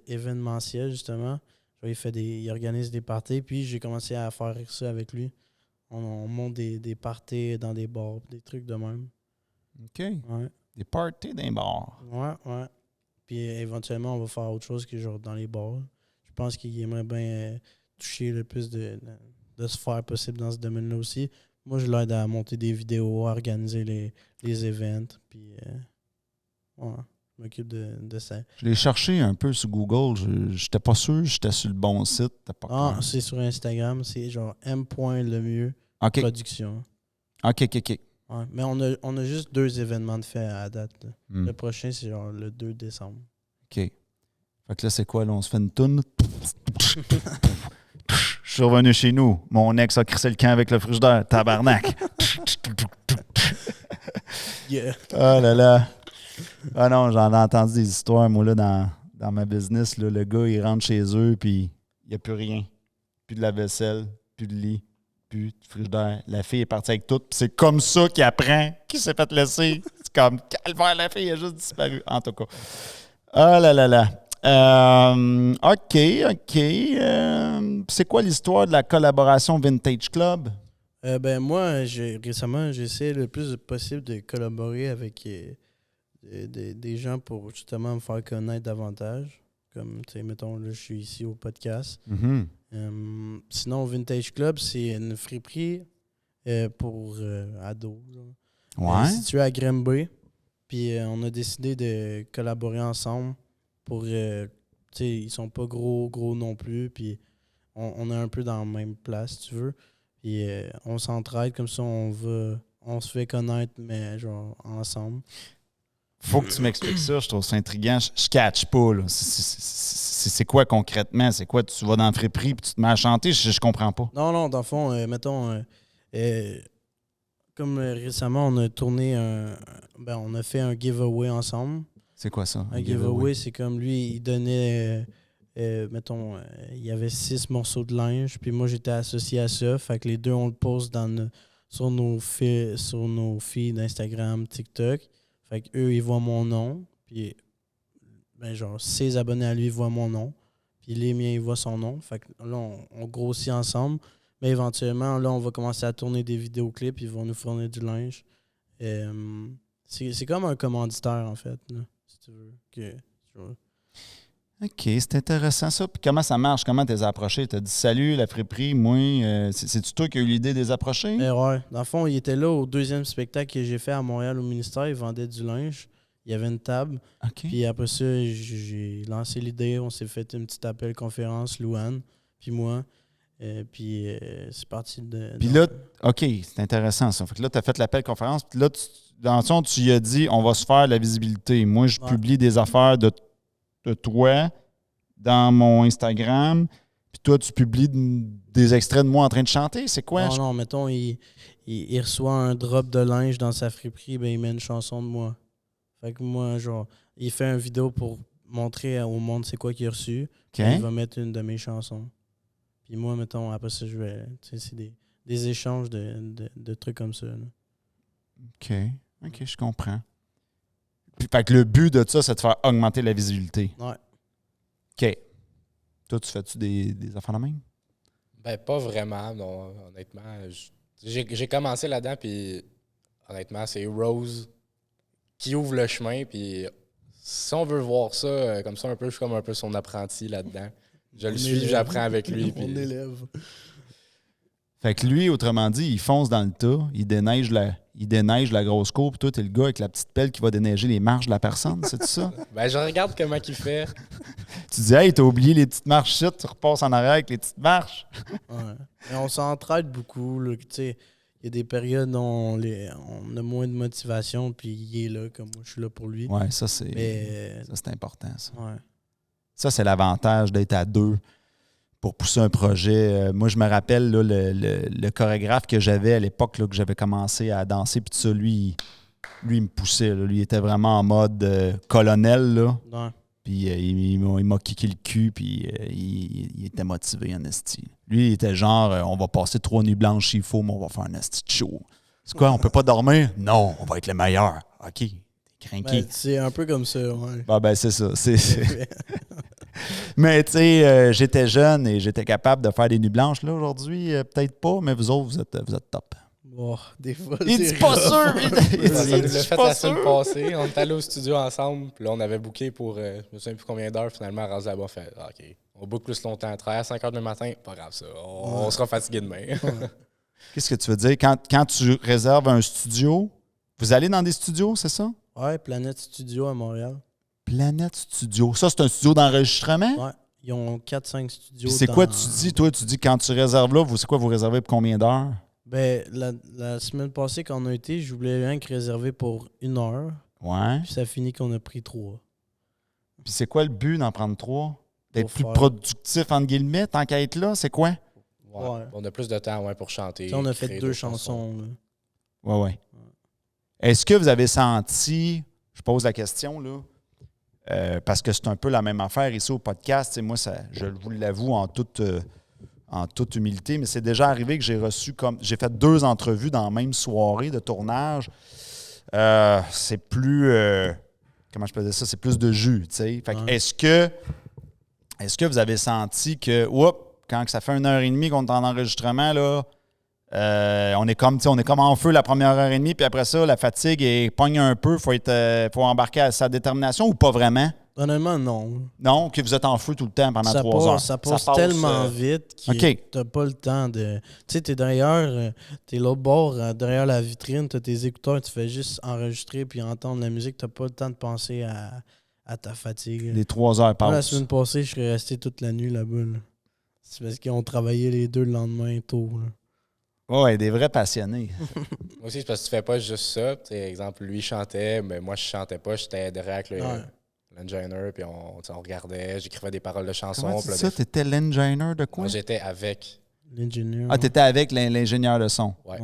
événementiel, justement. Genre, il organise des parties, puis j'ai commencé à faire ça avec lui. On monte des parties dans des bars, des trucs de même. OK. Ouais. Des parties dans les bars. Ouais. Puis éventuellement, on va faire autre chose que genre dans les bars. Je pense qu'il aimerait bien toucher le plus de sphères possible dans ce domaine-là aussi. Moi, je l'aide à monter des vidéos, à organiser les events, puis ouais. Je m'occupe de ça. Je l'ai cherché un peu sur Google. J'étais pas sûr, j'étais sur le bon site. C'est sur Instagram. C'est genre m.lemieux production. OK. Ouais, mais on a juste 2 événements de fait à date. Le prochain, c'est genre le 2 décembre. OK. Fait que là, c'est quoi? Là, on se fait une toune. Je suis revenu chez nous. Mon ex a crissé le camp avec le frigidaire. Tabarnak. Yeah. Oh là là. Ah non, j'en ai entendu des histoires, moi, là, dans ma business. Là, le gars, il rentre chez eux, puis il n'y a plus rien. Plus de la vaisselle, plus de lit, plus de frigidaire. La fille est partie avec tout. Puis c'est comme ça qu'il apprend qu'il s'est fait laisser. C'est comme, calvaire, la fille a juste disparu. En tout cas. Ah là là là. OK. C'est quoi l'histoire de la collaboration Vintage Club? Moi, récemment, j'essaie le plus possible de collaborer avec des gens pour justement me faire connaître davantage. Comme, tu sais, mettons, là, je suis ici au podcast. Mm-hmm. Sinon, Vintage Club, c'est une friperie pour ados. Ouais. Située à Granby. Puis on a décidé de collaborer ensemble pour... tu sais, ils sont pas gros non plus. Puis on est un peu dans la même place, si tu veux. Puis on s'entraide, comme ça, on se fait connaître, mais genre ensemble. Faut que tu m'expliques ça, je trouve ça intriguant. Je catch pas, là. C'est quoi concrètement? C'est quoi? Tu vas dans la friperie puis tu te mets à chanter? Je comprends pas. Non, dans le fond, mettons, comme récemment, on a tourné on a fait un giveaway ensemble. C'est quoi ça? Un giveaway, c'est comme lui, il donnait, mettons, il y avait 6 morceaux de linge, puis moi, j'étais associé à ça. Fait que les deux, on le poste sur nos feeds d'Instagram, TikTok. Fait qu'eux, ils voient mon nom, puis genre, ses abonnés à lui voient mon nom, puis les miens, ils voient son nom. Fait que là, on grossit ensemble. Mais éventuellement, là, on va commencer à tourner des vidéoclips, ils vont nous fournir du linge. C'est comme un commanditaire, en fait, là, si tu veux. OK, c'est intéressant ça. Puis comment ça marche? Comment tu les as approchés? Tu as dit salut, la friperie, moi. C'est-tu toi qui as eu l'idée de les approcher? Ouais. Dans le fond, il était là au 2e spectacle que j'ai fait à Montréal au ministère. Il vendait du linge. Il y avait une table. OK. Puis après ça, j'ai lancé l'idée. On s'est fait une petite appel conférence, Louane, puis moi. Puis c'est parti de... Puis là, OK, c'est intéressant ça. Fait que là, tu as fait l'appel conférence. Puis là, dans le fond, tu y as dit on va se faire de la visibilité. Moi, je publie des affaires de toi dans mon Instagram, puis toi, tu publies des extraits de moi en train de chanter. C'est quoi? Non, mettons, il reçoit un drop de linge dans sa friperie, il met une chanson de moi. Fait que moi, genre, il fait une vidéo pour montrer au monde c'est quoi qu'il a reçu. Okay. Il va mettre une de mes chansons. Puis moi, mettons, après ça, je vais... Tu sais, c'est des échanges de trucs comme ça. Là. OK, je comprends. Puis, fait que le but de ça, c'est de faire augmenter la visibilité. Ouais. OK. Toi, tu fais-tu des affaires de même? Ben, pas vraiment, non, honnêtement. J'ai commencé là-dedans, puis honnêtement, c'est Rose qui ouvre le chemin, puis si on veut voir ça comme ça, un peu, je suis comme un peu son apprenti là-dedans. Je le suis, j'apprends avec lui. Mon élève. Fait que lui, autrement dit, il fonce dans le tas, il déneige la grosse cour, puis toi, t'es le gars avec la petite pelle qui va déneiger les marches de la personne, c'est ça? Ben, je regarde comment il fait. Tu dis, hey, t'as oublié les petites marches shit, tu repasses en arrière avec les petites marches. Ouais. Et on s'entraide beaucoup, là, tu sais. Il y a des périodes où on a moins de motivation, puis il est là, comme moi, je suis là pour lui. Ouais, ça, c'est important, ça. Ouais. Ça, c'est l'avantage d'être à deux pour pousser un projet. Moi, je me rappelle là, le chorégraphe que j'avais à l'époque, là, que j'avais commencé à danser, puis tout ça, lui, il me poussait. Là. Lui, il était vraiment en mode colonel, là. Ouais. Puis il m'a kické le cul, puis il était motivé en esti. Lui, il était genre, on va passer 3 nuits blanches s'il faut, mais on va faire un esti de show. C'est quoi, on peut pas dormir? Non, on va être les meilleurs. OK, t'es craqué. C'est un peu comme ça, ouais. Ben c'est ça. Mais tu sais, j'étais jeune et j'étais capable de faire des nuits blanches. Là, aujourd'hui, peut-être pas, mais vous autres, vous êtes top. Oh, des fois, Il dit pas sûr! Ça nous l'a fait la semaine passée. On est allé au studio ensemble. Puis là, on avait booké pour, je me souviens plus combien d'heures, finalement, rendu là-bas. Fait, OK, on book plus longtemps. Travailler à 5 h du matin, pas grave ça. On sera fatigué demain. Qu'est-ce que tu veux dire? Quand tu réserves un studio, vous allez dans des studios, c'est ça? Ouais, Planète Studio à Montréal. Planète Studio. Ça, c'est un studio d'enregistrement? Ouais. Ils ont 4-5 studios. Puis c'est quoi tu dis, toi? Tu dis quand tu réserves là, c'est quoi vous réservez pour combien d'heures? Ben, la semaine passée, quand on a été, je voulais rien que réserver pour 1 heure. Ouais. Puis ça finit qu'on a pris 3. Puis c'est quoi le but d'en prendre 3? D'être Pour plus faire- productif, entre guillemets, tant qu'à être là? C'est quoi? Ouais. Ouais. On a plus de temps pour chanter. T'sais, on a fait créer 2 d'autres chansons. Là. Ouais. Est-ce que vous avez senti, je pose la question, là, parce que c'est un peu la même affaire ici au podcast, moi, je vous l'avoue en toute humilité, mais c'est déjà arrivé que j'ai fait 2 entrevues dans la même soirée de tournage. C'est plus, comment je peux dire ça, c'est plus de jus, tu sais. Fait que est-ce que vous avez senti que, quand ça fait 1h30 qu'on est en enregistrement, là, on est comme en feu la première 1h30, puis après ça, la fatigue pogne un peu, faut embarquer à sa détermination ou pas vraiment? Honnêtement, non. Non, que vous êtes en feu tout le temps pendant 3 heures. Ça passe tellement vite que t'as pas le temps de... Tu sais, t'es derrière, t'es l'autre bord, derrière la vitrine, t'as tes écouteurs, tu fais juste enregistrer puis entendre la musique, t'as pas le temps de penser à ta fatigue. Les 3 heures passent. Moi, la semaine passée, je serais resté toute la nuit là-bas. Là. C'est parce qu'ils ont travaillé les 2 le lendemain tôt. Oui, des vrais passionnés. Moi aussi, c'est parce que tu fais pas juste ça. Exemple, lui chantait, mais moi, je chantais pas. J'étais derrière avec l'engineer, puis on regardait. J'écrivais des paroles de chansons. Comment c'est ça? T'étais l'engineer de quoi? Moi, j'étais avec. L'ingénieur. Ah, t'étais avec l'ingénieur de son. Ouais.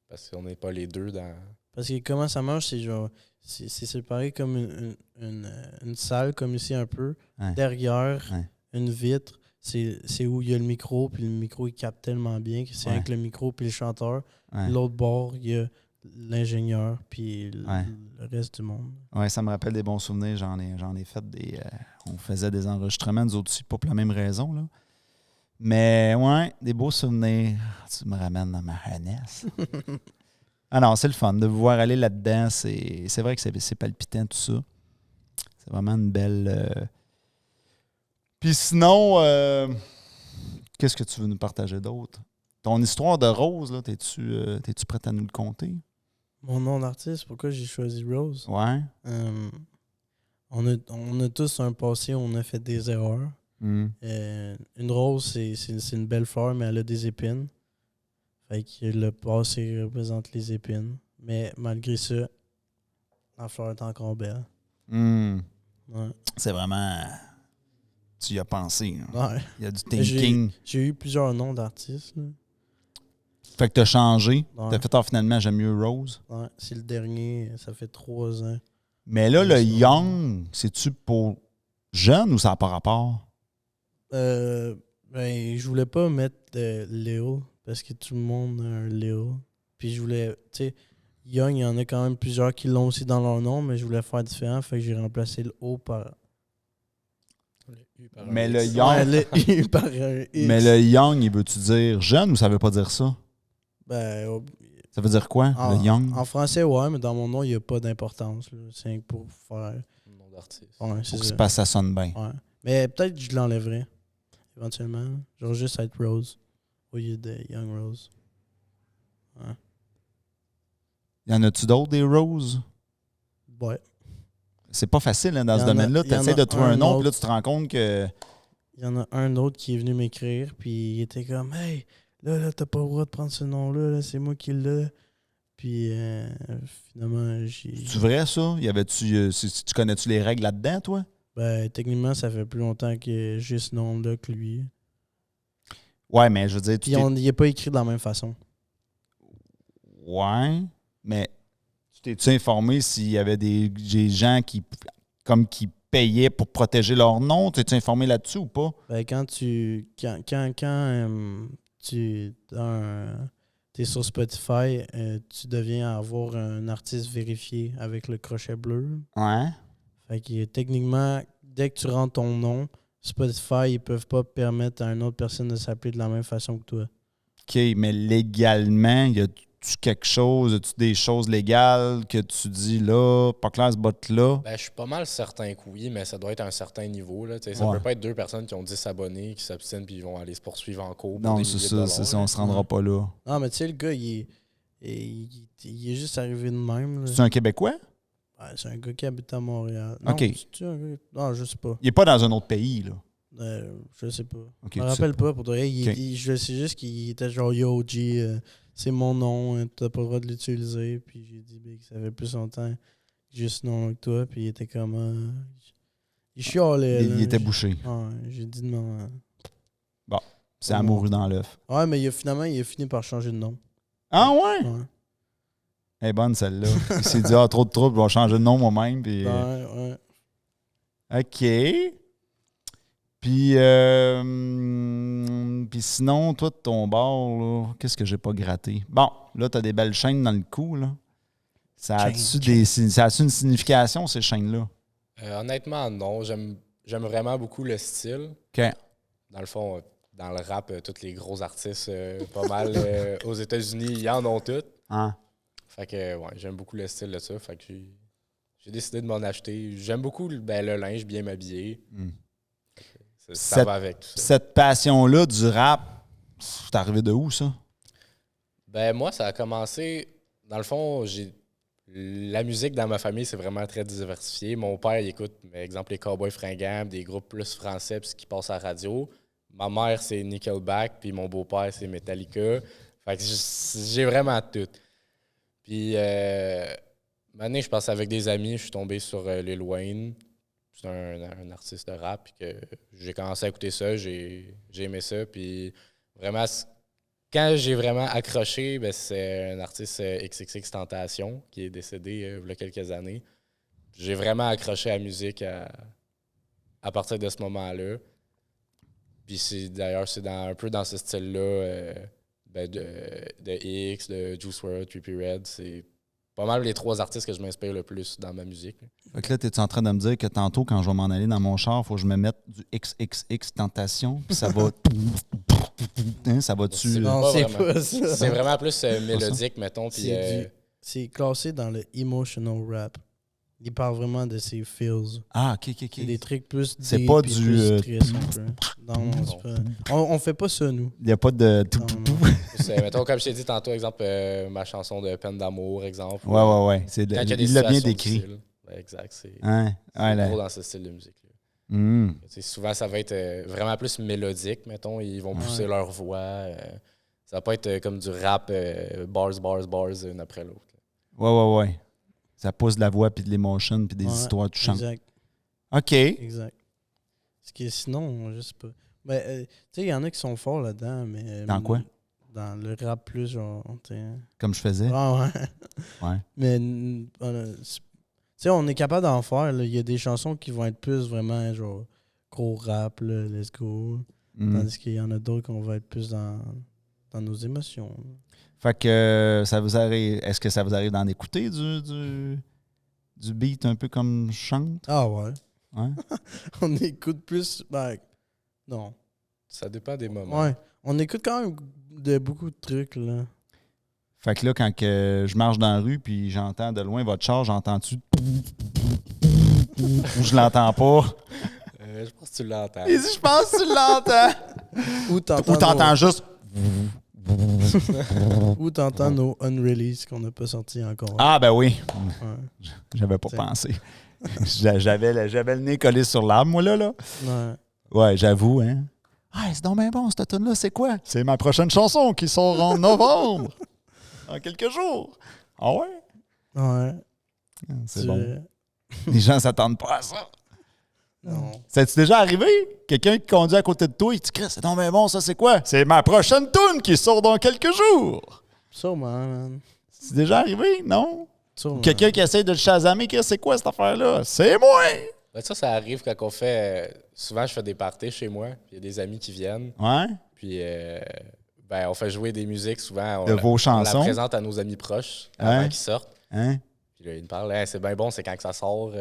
Parce qu'on n'est pas les deux dans... Parce que comment ça marche, c'est genre... C'est séparé comme une salle, comme ici un peu. Ouais. Derrière, une vitre. C'est où il y a le micro, puis le micro, il capte tellement bien que c'est avec le micro puis le chanteur. L'autre bord, il y a l'ingénieur puis le reste du monde. Oui, ça me rappelle des bons souvenirs. J'en ai fait des... on faisait des enregistrements, nous autres aussi, pas pour la même raison, là. Mais ouais, des beaux souvenirs. Tu me ramènes dans ma jeunesse. Ah non, c'est le fun de vous voir aller là-dedans. C'est vrai que c'est palpitant, tout ça. C'est vraiment une belle... Puis sinon, qu'est-ce que tu veux nous partager d'autre? Ton histoire de Rose, là, t'es-tu prête à nous le conter? Mon nom d'artiste, pourquoi j'ai choisi Rose? Ouais. On a tous un passé où on a fait des erreurs. Une rose, c'est une belle fleur, mais elle a des épines. Fait que le passé représente les épines. Mais malgré ça, la fleur est encore belle. Ouais. C'est vraiment... Tu y as pensé. Hein? Ouais. Il y a du thinking. J'ai eu plusieurs noms d'artistes. Là. Fait que t'as changé. Ouais. T'as fait finalement, j'aime mieux Rose. Ouais, c'est le dernier. Ça fait 3 ans. Mais là, le Young, c'est-tu pour jeune ou ça n'a pas rapport? Je voulais pas mettre Léo parce que tout le monde a un Léo. Puis je voulais, tu sais, Young, il y en a quand même plusieurs qui l'ont aussi dans leur nom, mais je voulais faire différent. Fait que j'ai remplacé le O par... Mais le Young... le U par un X. Mais le Young, il veut-tu dire jeune ou ça veut pas dire ça? Ça veut dire quoi, le Young? En français, ouais, mais dans mon nom, il n'y a pas d'importance. Là. C'est pour faire... Nom d'artiste. Ouais, pour que ça sonne bien. Ouais. Mais peut-être que je l'enlèverais, éventuellement. Genre juste être Rose, au lieu de Young Rose. Ouais. Y en a-tu d'autres, des Rose? Ouais. C'est pas facile hein, dans ce domaine-là. Tu essaies de trouver un nom, puis là, tu te rends compte que... Il y en a un autre qui est venu m'écrire, puis il était comme « Hey, là, t'as pas le droit de prendre ce nom-là, là, c'est moi qui l'ai. » Puis finalement, j'ai... C'est vrai, ça? Y avait-tu... tu connais-tu les règles là-dedans, toi? Techniquement, ça fait plus longtemps que j'ai ce nom-là que lui. Ouais, mais je veux dire... Puis il n'est pas écrit de la même façon. Ouais, mais... T'es-tu informé s'il y avait des gens qui payaient pour protéger leur nom? T'es-tu informé là-dessus ou pas? Quand tu es sur Spotify, tu deviens avoir un artiste vérifié avec le crochet bleu. Ouais. Fait que techniquement, dès que tu rentres ton nom, Spotify, ils peuvent pas permettre à une autre personne de s'appeler de la même façon que toi. OK, mais légalement, y a-tu quelque chose, as-tu des choses légales que tu dis là, pas clair ce bot-là? Je suis pas mal certain que oui, mais ça doit être à un certain niveau. Là. Ça peut pas être 2 personnes qui ont 10 abonnés, qui s'abstiennent puis ils vont aller se poursuivre en cours. Non, c'est ça, on se rendra pas là. Non, mais tu sais, le gars, il est juste arrivé de même. C'est un Québécois? Ouais, c'est un gars qui habite à Montréal. Non, OK. Non, je sais pas. Il est pas dans un autre pays, là? Je sais pas. Okay, je me rappelle pas pour toi. Okay. Je sais juste qu'il était genre Yo G, c'est mon nom, t'as pas le droit de l'utiliser. Puis j'ai dit que ça fait plus longtemps que j'ai ce nom que toi. Puis il était comme. Il chialait. Il était bouché. Ouais, j'ai dit non. Bon, c'est amoureux dans l'œuf. Ouais, mais finalement, il a fini par changer de nom. Ah ouais? Ouais. Elle est bonne, celle-là. Il s'est dit, trop de troubles, je vais changer de nom moi-même. Puis, Ouais. OK. Puis sinon, toi, de ton bord, là, qu'est-ce que j'ai pas gratté? Bon, là, t'as des belles chaînes dans le cou, là. Ça a-tu une signification, ces chaînes-là? Honnêtement, non. J'aime vraiment beaucoup le style. OK. Dans le fond, dans le rap, tous les gros artistes, pas mal aux États-Unis, ils en ont toutes. Ah. Fait que, ouais, j'aime beaucoup le style de ça. Fait que j'ai décidé de m'en acheter. J'aime beaucoup le linge bien m'habiller. Ça va avec tout ça. Cette passion-là du rap, c'est arrivé de où, ça? Ben, moi, ça a commencé... Dans le fond, la musique dans ma famille, c'est vraiment très diversifié. Mon père, il écoute, par exemple, les Cowboys Fringants, des groupes plus français puis qui passent à la radio. Ma mère, c'est Nickelback, puis mon beau-père, c'est Metallica. Fait que j'ai vraiment tout. Puis, maintenant, je passe avec des amis, je suis tombé sur Lil Wayne. C'est un artiste de rap, puis que j'ai commencé à écouter ça, j'ai aimé ça. Puis, vraiment, quand j'ai vraiment accroché, ben, c'est un artiste XXXTentacion qui est décédé il y a quelques années. J'ai vraiment accroché à la musique à partir de ce moment-là. Puis d'ailleurs, c'est un peu dans ce style-là de X, de Juice WRLD, Trippie Redd. C'est pas mal les 3 artistes que je m'inspire le plus dans ma musique. Fait que là, t'es-tu en train de me dire que tantôt, quand je vais m'en aller dans mon char, il faut que je me mette du XXXTentacion, puis ça va... ça va-tu... Non, c'est pas ça. C'est vraiment plus mélodique, mettons. Puis, c'est classé dans le emotional rap. Il parle vraiment de ses feels. Ah, OK. C'est des trucs plus c'est pas du... plus stress un peu. Non, c'est pas... On fait pas ça, nous. Il n'y a pas de... mettons, comme je t'ai dit tantôt, exemple, ma chanson de Peine d'amour, exemple. Ouais. Il l'a bien décrit. Exact. C'est gros dans ce style de musique-là. Mm. Souvent, ça va être vraiment plus mélodique, mettons. Ils vont pousser leur voix. Ça va pas être comme du rap, bars, une après l'autre. Ouais. Ça pousse de la voix, puis de l'émotion, puis des histoires touchantes. Exact. OK. Exact. Parce que sinon, je sais pas. Ben, tu sais, il y en a qui sont forts là-dedans, mais... Dans quoi? Dans le rap plus, genre... Comme je faisais? Ouais. Mais, tu sais, on est capable d'en faire. Il y a des chansons qui vont être plus vraiment, genre, gros rap, là, let's go. Tandis qu'il y en a d'autres qu'on va être plus dans nos émotions. Fait que ça vous arrive. Est-ce que ça vous arrive d'en écouter du beat un peu comme je chante? Ah ouais. Ouais. On écoute plus. Ben, non. Ça dépend des moments. Ouais. On écoute quand même de beaucoup de trucs, là. Fait que là, quand je marche dans la rue puis j'entends de loin votre char, j'entends-tu? Ou je l'entends pas? Je pense que tu l'entends. Il dit, je pense que tu l'entends. Ou t'entends juste... Ou t'entends nos unreleased qu'on n'a pas sortis encore. Ah, ben oui. Ouais. J'avais pas pensé. J'avais le nez collé sur l'arbre, moi, là. Ouais. Ouais, j'avoue, hein. Ah, c'est donc bien bon, cette tune-là, c'est quoi? C'est ma prochaine chanson qui sort en novembre. En quelques jours. Ah ouais? Ouais. C'est bon. Les gens s'attendent pas à ça. Non. C'est-tu déjà arrivé? Quelqu'un qui conduit à côté de toi, il te dit, c'est donc bien bon, ça, c'est quoi? C'est ma prochaine tune qui sort dans quelques jours. Sûrement, man. C'est déjà arrivé, non? Sûrement. Quelqu'un qui essaie de le chasamer, c'est quoi cette affaire-là? C'est moi! Ben, ça arrive quand on fait... souvent, je fais des parties chez moi. Il y a des amis qui viennent. Ouais? Puis, on fait jouer des musiques souvent. De vos chansons? On la présente à nos amis proches avant qu'ils sortent. Hein? Puis là, ils me parlent, c'est bien bon, c'est quand que ça sort.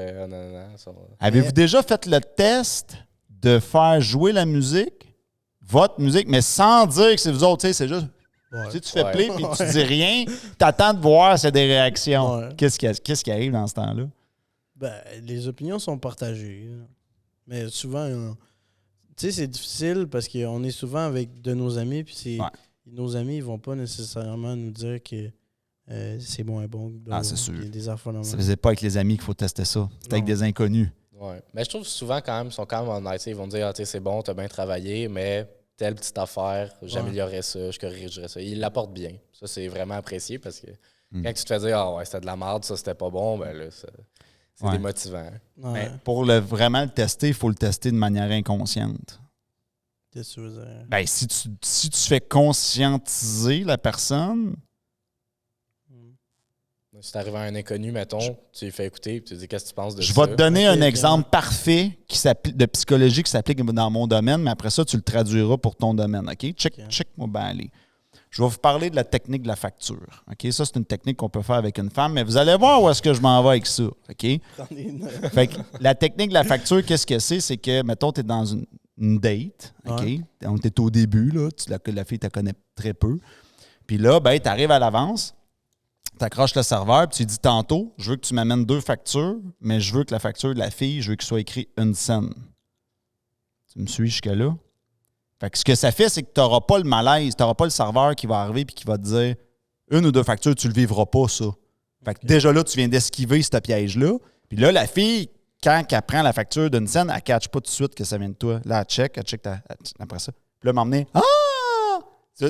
Avez-vous déjà fait le test de faire jouer la musique, votre musique, mais sans dire que c'est vous autres, tu sais, c'est juste... Ouais. Tu fais play puis tu dis rien, t'attends de voir c'est des réactions. Ouais. Qu'est-ce qui arrive dans ce temps-là? Ben, les opinions sont partagées. Mais souvent, tu sais, c'est difficile parce qu'on est souvent avec de nos amis, puis nos amis, ils vont pas nécessairement nous dire que c'est moins bon. C'est sûr. Des affaires ça faisait pas avec les amis qu'il faut tester ça. C'est avec des inconnus. Ouais. Mais je trouve souvent quand même, ils sont quand même honnêtes. Ils vont dire, c'est bon, t'as bien travaillé, mais telle petite affaire, j'améliorerais ça, je corrigerais ça. Ils l'apportent bien. Ça, c'est vraiment apprécié parce que quand tu te fais dire, c'était de la merde, ça, c'était pas bon, ben là, c'est démotivant. Ouais. Mais pour vraiment le tester, il faut le tester de manière inconsciente. Qu'est-ce que tu veux dire? Ben, si tu fais conscientiser la personne, Si t'arrives à un inconnu, mettons, tu lui fais écouter, puis tu lui dis qu'est-ce que tu penses de ça. Je vais te donner un exemple parfait de psychologie qui s'applique dans mon domaine, mais après ça, tu le traduiras pour ton domaine. OK? Check-moi bien aller. Je vais vous parler de la technique de la facture. OK? Ça, c'est une technique qu'on peut faire avec une femme, mais vous allez voir où est-ce que je m'en vais avec ça. OK? Fait que la technique de la facture, qu'est-ce que c'est? C'est que, mettons, tu es dans une date. OK? Ouais. On est au début, là. La fille, tu la connais très peu. Puis là, ben, tu arrives à l'avance. Tu accroches le serveur, puis tu dis tantôt, je veux que tu m'amènes 2 factures, mais je veux que la facture de la fille, je veux qu'il soit écrit 1 cent. Tu me suis jusque-là? Fait que ce que ça fait, c'est que tu n'auras pas le malaise, tu n'auras pas le serveur qui va arriver et qui va te dire 1 ou 2 factures, tu ne le vivras pas, ça. Fait que déjà là, tu viens d'esquiver ce piège-là. Puis là, la fille, quand elle prend la facture d'une scène, elle ne catch pas tout de suite que ça vient de toi. Là, elle check après ça. Puis là, m'emmener, tu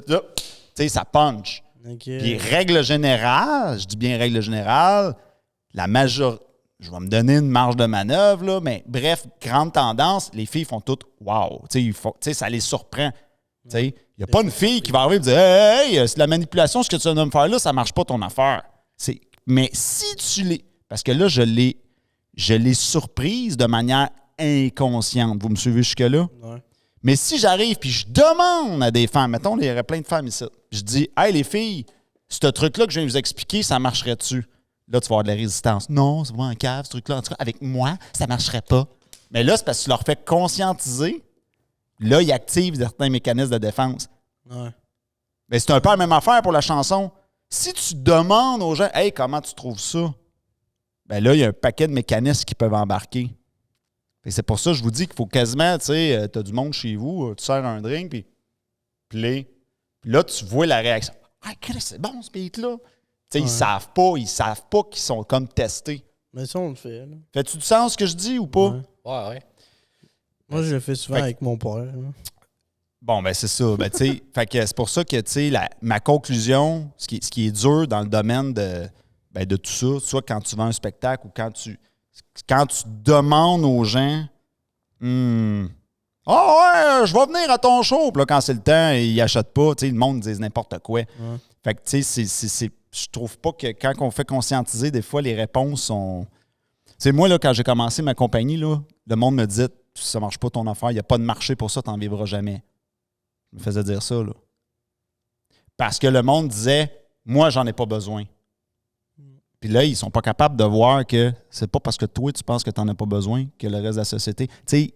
sais, ça punch. Okay. Puis règle générale, je dis bien règle générale, je vais me donner une marge de manœuvre, là, mais bref, grande tendance, les filles font toutes « wow ». Tu sais, ça les surprend. Il n'y a pas une fille qui va arriver et dire « Hey, c'est de la manipulation, ce que tu viens de me faire là, ça ne marche pas ton affaire ». Mais si tu l'es... Parce que là, je l'ai surprise de manière inconsciente. Vous me suivez jusque-là? Ouais. Mais si j'arrive puis je demande à des femmes, mettons, il y aurait plein de femmes ici, je dis « Hey, les filles, ce truc-là que je viens de vous expliquer, ça marcherait-tu? » Là, tu vas avoir de la résistance. Non, c'est vraiment un cave, ce truc-là. En tout cas, avec moi, ça ne marcherait pas. Mais là, c'est parce que tu leur fais conscientiser. Là, ils activent certains mécanismes de défense. Ouais. Mais c'est un peu la même affaire pour la chanson. Si tu demandes aux gens « Hey, comment tu trouves ça? » Bien là, il y a un paquet de mécanismes qui peuvent embarquer. Et c'est pour ça que je vous dis qu'il faut quasiment, tu sais, tu as du monde chez vous, tu sers un drink, puis play. Puis là, tu vois la réaction. « Ah, c'est bon, ce beat-là! » Tu sais, ouais. Ils savent pas qu'ils sont comme testés. Mais ça, on le fait. Là. Fais-tu du sens ce que je dis ou pas? Ouais. Moi, je le fais souvent avec mon père. Là. Bon, ben c'est ça. Ben, tu sais, fait que c'est pour ça que, tu sais, ma conclusion, ce qui est dur dans le domaine de tout ça, soit quand tu vends un spectacle ou quand tu demandes aux gens « Ah ouais, je vais venir à ton show. » Puis là, quand c'est le temps, ils n'achètent pas. Tu sais, le monde dit n'importe quoi. Ouais. Fait que, tu sais, je trouve pas que quand on fait conscientiser, des fois, les réponses sont... Tu sais, moi, là, quand j'ai commencé ma compagnie, là, le monde me dit « Ça marche pas ton affaire, il n'y a pas de marché pour ça, tu n'en vivras jamais. » Je me faisais dire ça, là. Parce que le monde disait « Moi, j'en ai pas besoin. » Puis là, ils sont pas capables de voir que c'est pas parce que toi, tu penses que tu n'en as pas besoin que le reste de la société... Tu sais,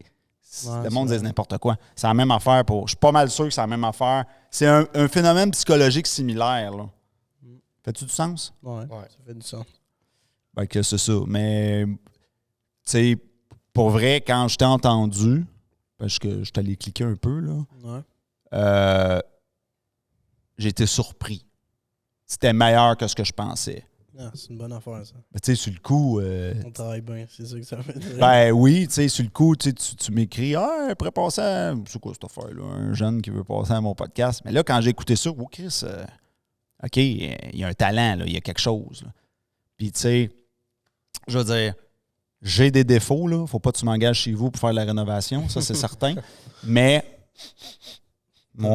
le monde dit n'importe quoi. C'est la même affaire pour... Je suis pas mal sûr que c'est la même affaire. C'est un phénomène psychologique similaire, là. Fait-tu du sens? Ouais, ça fait du sens. Ben que c'est ça. Mais, tu sais, pour vrai, quand je t'ai entendu, parce que je t'allais cliquer un peu, là, j'ai été surpris. C'était meilleur que ce que je pensais. Ah, c'est une bonne affaire, ça. Ben, tu sais, sur le coup... on travaille bien, c'est ça que ça fait dire. Ben oui, tu sais, sur le coup, tu m'écris « Ah, après passer à... » C'est quoi cette affaire-là? Un jeune qui veut passer à mon podcast. Mais là, quand j'ai écouté ça, oh Chris... OK, il y a un talent, là, il y a quelque chose. Là. Puis, tu sais, je veux dire, j'ai des défauts, là. Faut pas que tu m'engages chez vous pour faire la rénovation, ça, c'est certain. Mais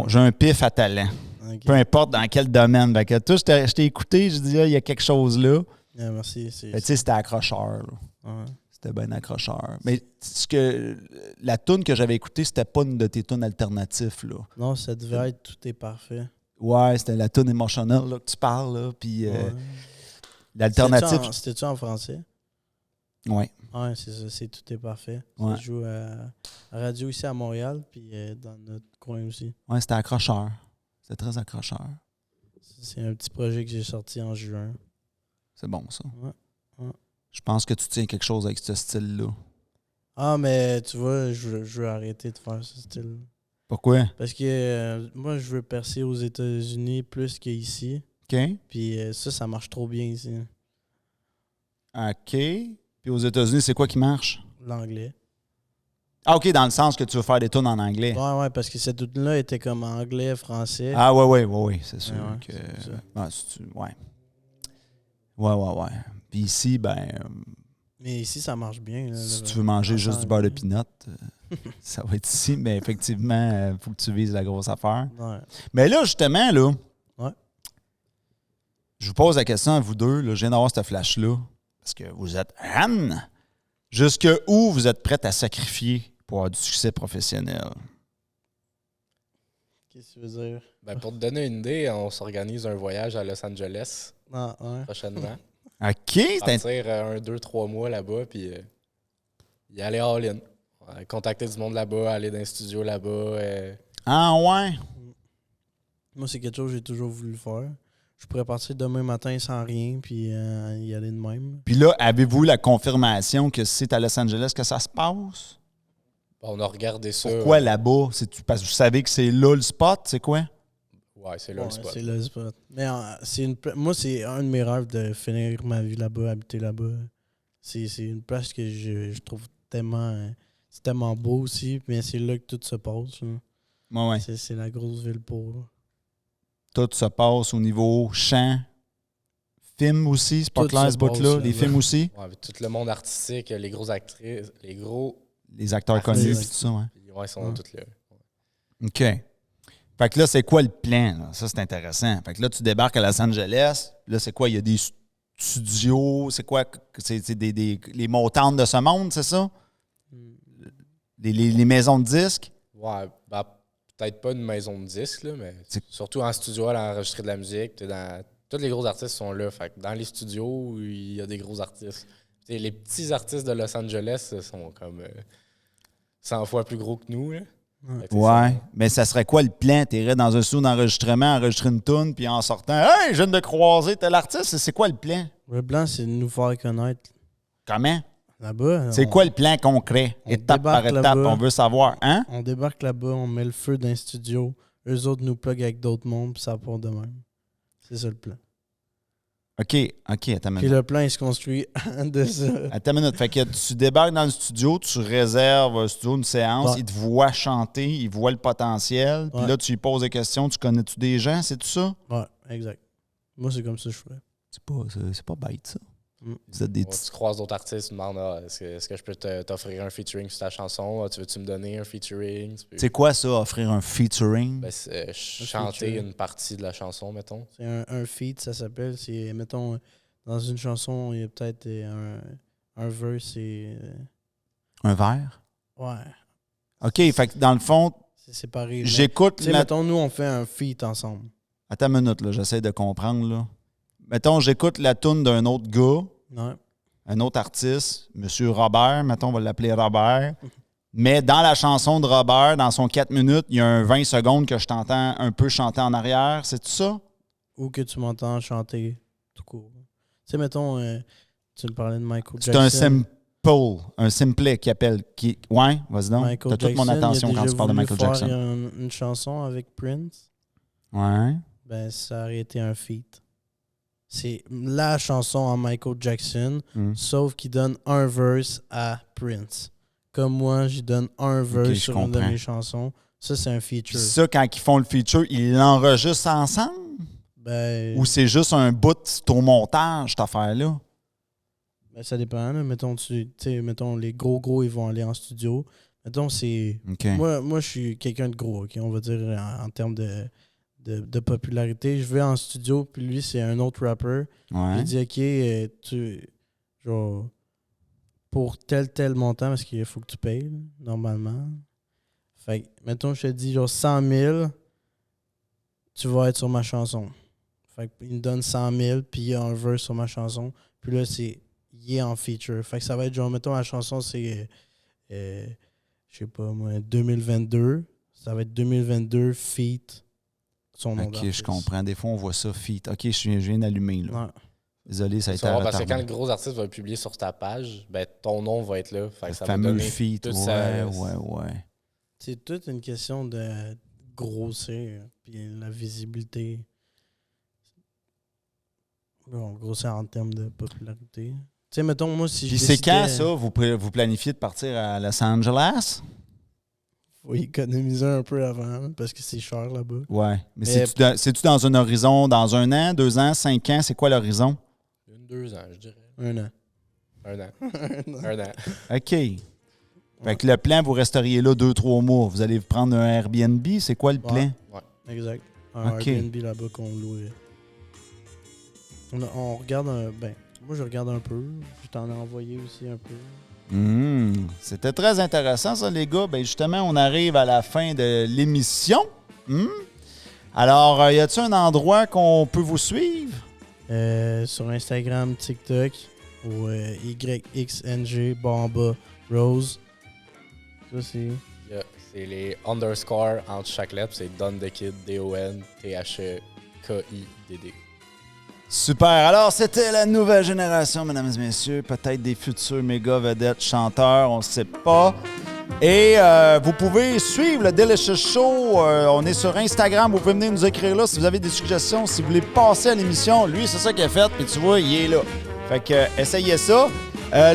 j'ai un pif à talent. Okay. Peu importe dans quel domaine. Fait que, toi, je t'ai écouté, je dis, il y a quelque chose là. Yeah, merci. Tu sais, c'était accrocheur. Ouais. C'était bien accrocheur. Mais la toune que j'avais écoutée, c'était pas une de tes tounes alternatives, là. Non, ça devait être Tout est parfait. Ouais, c'était la toune émotionnelle là, que tu parles, là, puis l'alternative... C'était-tu en français? Oui. Oui, c'est ça, c'est Tout est parfait. Ouais. Ça joue à radio ici à Montréal, puis dans notre coin aussi. Oui, c'était accrocheur. C'était très accrocheur. C'est un petit projet que j'ai sorti en juin. C'est bon, ça. Ouais. Je pense que tu tiens quelque chose avec ce style-là. Ah, mais tu vois, je veux arrêter de faire ce style. Pourquoi? Parce que moi, je veux percer aux États-Unis plus qu'ici. OK. Puis ça marche trop bien ici. OK. Puis aux États-Unis, c'est quoi qui marche? L'anglais. Ah, OK, dans le sens que tu veux faire des tunes en anglais. Ouais, parce que cette tune-là était comme anglais, français. Ah, ouais, c'est sûr que... C'est ça. Ouais. Puis ici, mais ici, ça marche bien. Là, si tu veux manger juste du beurre de pinot, ça va être ici. Mais effectivement, il faut que tu vises la grosse affaire. Ouais. Mais là, justement, là, je vous pose la question à vous deux. Là, je viens d'avoir cette flash-là. Parce que vous êtes Anne. Jusque où vous êtes prête à sacrifier pour avoir du succès professionnel? Qu'est-ce que tu veux dire? Ben, pour te donner une idée, on s'organise un voyage à Los Angeles prochainement. OK. Partir 1, 2, 3 mois là-bas, puis y aller all-in. Contacter du monde là-bas, aller dans les studios là-bas. Ah ouais? Moi, c'est quelque chose que j'ai toujours voulu faire. Je pourrais partir demain matin sans rien, puis y aller de même. Puis là, avez-vous la confirmation que c'est à Los Angeles que ça se passe? On a regardé ça. Pourquoi là-bas? Parce que vous savez que c'est là le spot, c'est quoi? Ouais, c'est là le spot. C'est là le spot. Mais moi, c'est un de mes rêves de finir ma vie là-bas, habiter là-bas. C'est une place que je trouve tellement... c'est tellement beau aussi, mais c'est là que tout se passe. Ouais. C'est la grosse ville pour... Tout se passe au niveau chant, film aussi, c'est pas Tout clair se ce bout-là, passe, les films aussi, Ouais, tout le monde artistique, les grosses actrices, les acteurs connus et tout ça. Ouais. Ouais, ils sont tous là. OK. Fait que là, c'est quoi le plan? Là? Ça, c'est intéressant. Fait que là, tu débarques à Los Angeles. Là, c'est quoi? Il y a des studios. C'est quoi? C'est les Motown de ce monde, c'est ça? Les maisons de disques? Ouais, ben, peut-être pas une maison de disques, là, mais surtout en studio, à enregistrer de la musique. Tous les gros artistes sont là. Fait que dans les studios, il y a des gros artistes. T'sais, les petits artistes de Los Angeles sont comme 100 fois plus gros que nous. Là. Ouais, mais ça serait quoi le plan? T'irais dans un studio d'enregistrement, enregistrer une toune, puis en sortant, « Hey, je viens de croiser tel artiste! » C'est quoi le plan? Le plan, c'est de nous faire connaître. Comment? Là-bas. C'est quoi le plan concret? Étape par étape, on veut savoir. Hein? On débarque là-bas, on met le feu dans un studio. Eux autres nous pluguent avec d'autres mondes, puis ça part de même. C'est ça le plan. OK, attends une minute. Puis le plan, il se construit de ça. Attends une minute. Fait que tu débarques dans le studio, tu réserves un studio, une séance, Ouais. ils te voient chanter, ils voient le potentiel, puis Ouais. là, tu lui poses des questions, tu connais-tu des gens, c'est tout ça? Ouais, exact. Moi, c'est comme ça que je fais. C'est pas bête, ça. Mm. Vous êtes des Ouais, tu croises d'autres artistes, tu demandes est-ce que je peux t'offrir un featuring sur ta chanson? Tu veux-tu me donner un featuring? C'est quoi ça, offrir un featuring? Ben, chanter une partie de la chanson, mettons. C'est un feat, ça s'appelle. C'est, mettons, dans une chanson, il y a peut-être un verse et... Un verre? ouais, OK, fait que dans le fond, c'est séparé. j'écoute... Tu sais, mettons, nous, on fait un feat ensemble. Attends une minute, là, j'essaie de comprendre, là. Mettons, j'écoute la toune d'un autre gars, Ouais. un autre artiste, Monsieur Robert, mettons, on va l'appeler Robert. Mais dans la chanson de Robert, dans son 4 minutes, il y a un 20 secondes que je t'entends un peu chanter en arrière. C'est tout ça? Ou que tu m'entends chanter tout court. Tu sais, mettons, tu me parlais de Michael C'est Jackson. un simplet qui appelle. Ouais, vas-y donc. Michael T'as toute mon Jackson, attention il a quand déjà tu parles de voulu Michael faire Jackson. une chanson avec Prince. Ouais. Ben, ça aurait été un feat. C'est la chanson en Michael Jackson, sauf qu'il donne un verse à Prince. Comme moi, j'y donne un verse je sur une de comprends. mes chansons. Ça, c'est un feature. Puis ça, quand ils font le feature, ils l'enregistrent ensemble? Ben, Ou c'est juste un bout au montage, cette affaire-là? ben, ça dépend. Là. Mettons, mettons, les gros, ils vont aller en studio. Mettons, c'est... OK. Moi, je suis quelqu'un de gros, OK? On va dire en termes de popularité. Je vais en studio, puis lui, c'est un autre rapper. Ouais. Il dit, OK, genre, pour tel montant, parce qu'il faut que tu payes, là, normalement. Fait que, mettons, je te dis, genre, 100 000, tu vas être sur ma chanson. Fait qu'il me donne 100 000, puis il y a un verse sur ma chanson. Puis là, il est en feature. Fait que ça va être, genre, mettons, la chanson, c'est, je sais pas, moi, 2022. Ça va être 2022 feat. Son nom OK, d'artiste. je comprends. Des fois, on voit ça, feat. OK, je viens d'allumer, là. Ouais. Désolé, ça a Tu été vas voir, parce que retardé. quand le gros artiste va publier sur ta page, ben, ton nom va être là. Fait que Le ça va fameux donner feat, toute ouais. C'est toute une question de grossir, puis la visibilité. Bon, grossir en termes de popularité. Tu sais, mettons, moi, si Puis je c'est quand, décidais, ça, vous planifiez de partir à Los Angeles? faut économiser un peu avant, parce que c'est cher là-bas. Ouais. Mais c'est-tu dans un horizon, dans 1 an, 2 ans, 5 ans? C'est quoi l'horizon? 2 ans, je dirais. 1 an. 1 an. 1 an. OK. Fait que le plan, vous resteriez là 2-3 mois. Vous allez prendre un Airbnb. C'est quoi le plan? Exact. Un Ok. Airbnb là-bas qu'on louait. On regarde moi, je regarde un peu. Je t'en ai envoyé aussi un peu. C'était très intéressant, ça, les gars. Ben, justement, on arrive à la fin de l'émission. Alors, y a-t-il un endroit qu'on peut vous suivre? Sur Instagram, TikTok, ou YXNG, Bamba, Rose. Ça, c'est... C'est les underscores entre chaque lettre. C'est Don the Kid, DONTHEKIDD. Super. Alors, c'était la nouvelle génération, mesdames et messieurs. Peut-être des futurs méga vedettes chanteurs, on ne sait pas. Et vous pouvez suivre le Delicious Show. On est sur Instagram. Vous pouvez venir nous écrire là si vous avez des suggestions. Si vous voulez passer à l'émission, lui, c'est ça qu'il a fait. Puis tu vois, il est là. Fait que essayez ça.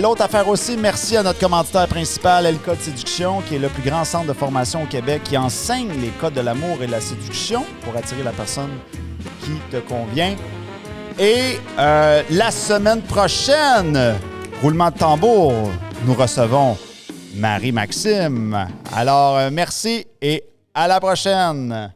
L'autre affaire aussi, merci à notre commanditaire principal, El Code Séduction, qui est le plus grand centre de formation au Québec, qui enseigne les codes de l'amour et de la séduction pour attirer la personne qui te convient. Et la semaine prochaine, roulement de tambour, nous recevons Marie-Maxime. Alors, merci et à la prochaine!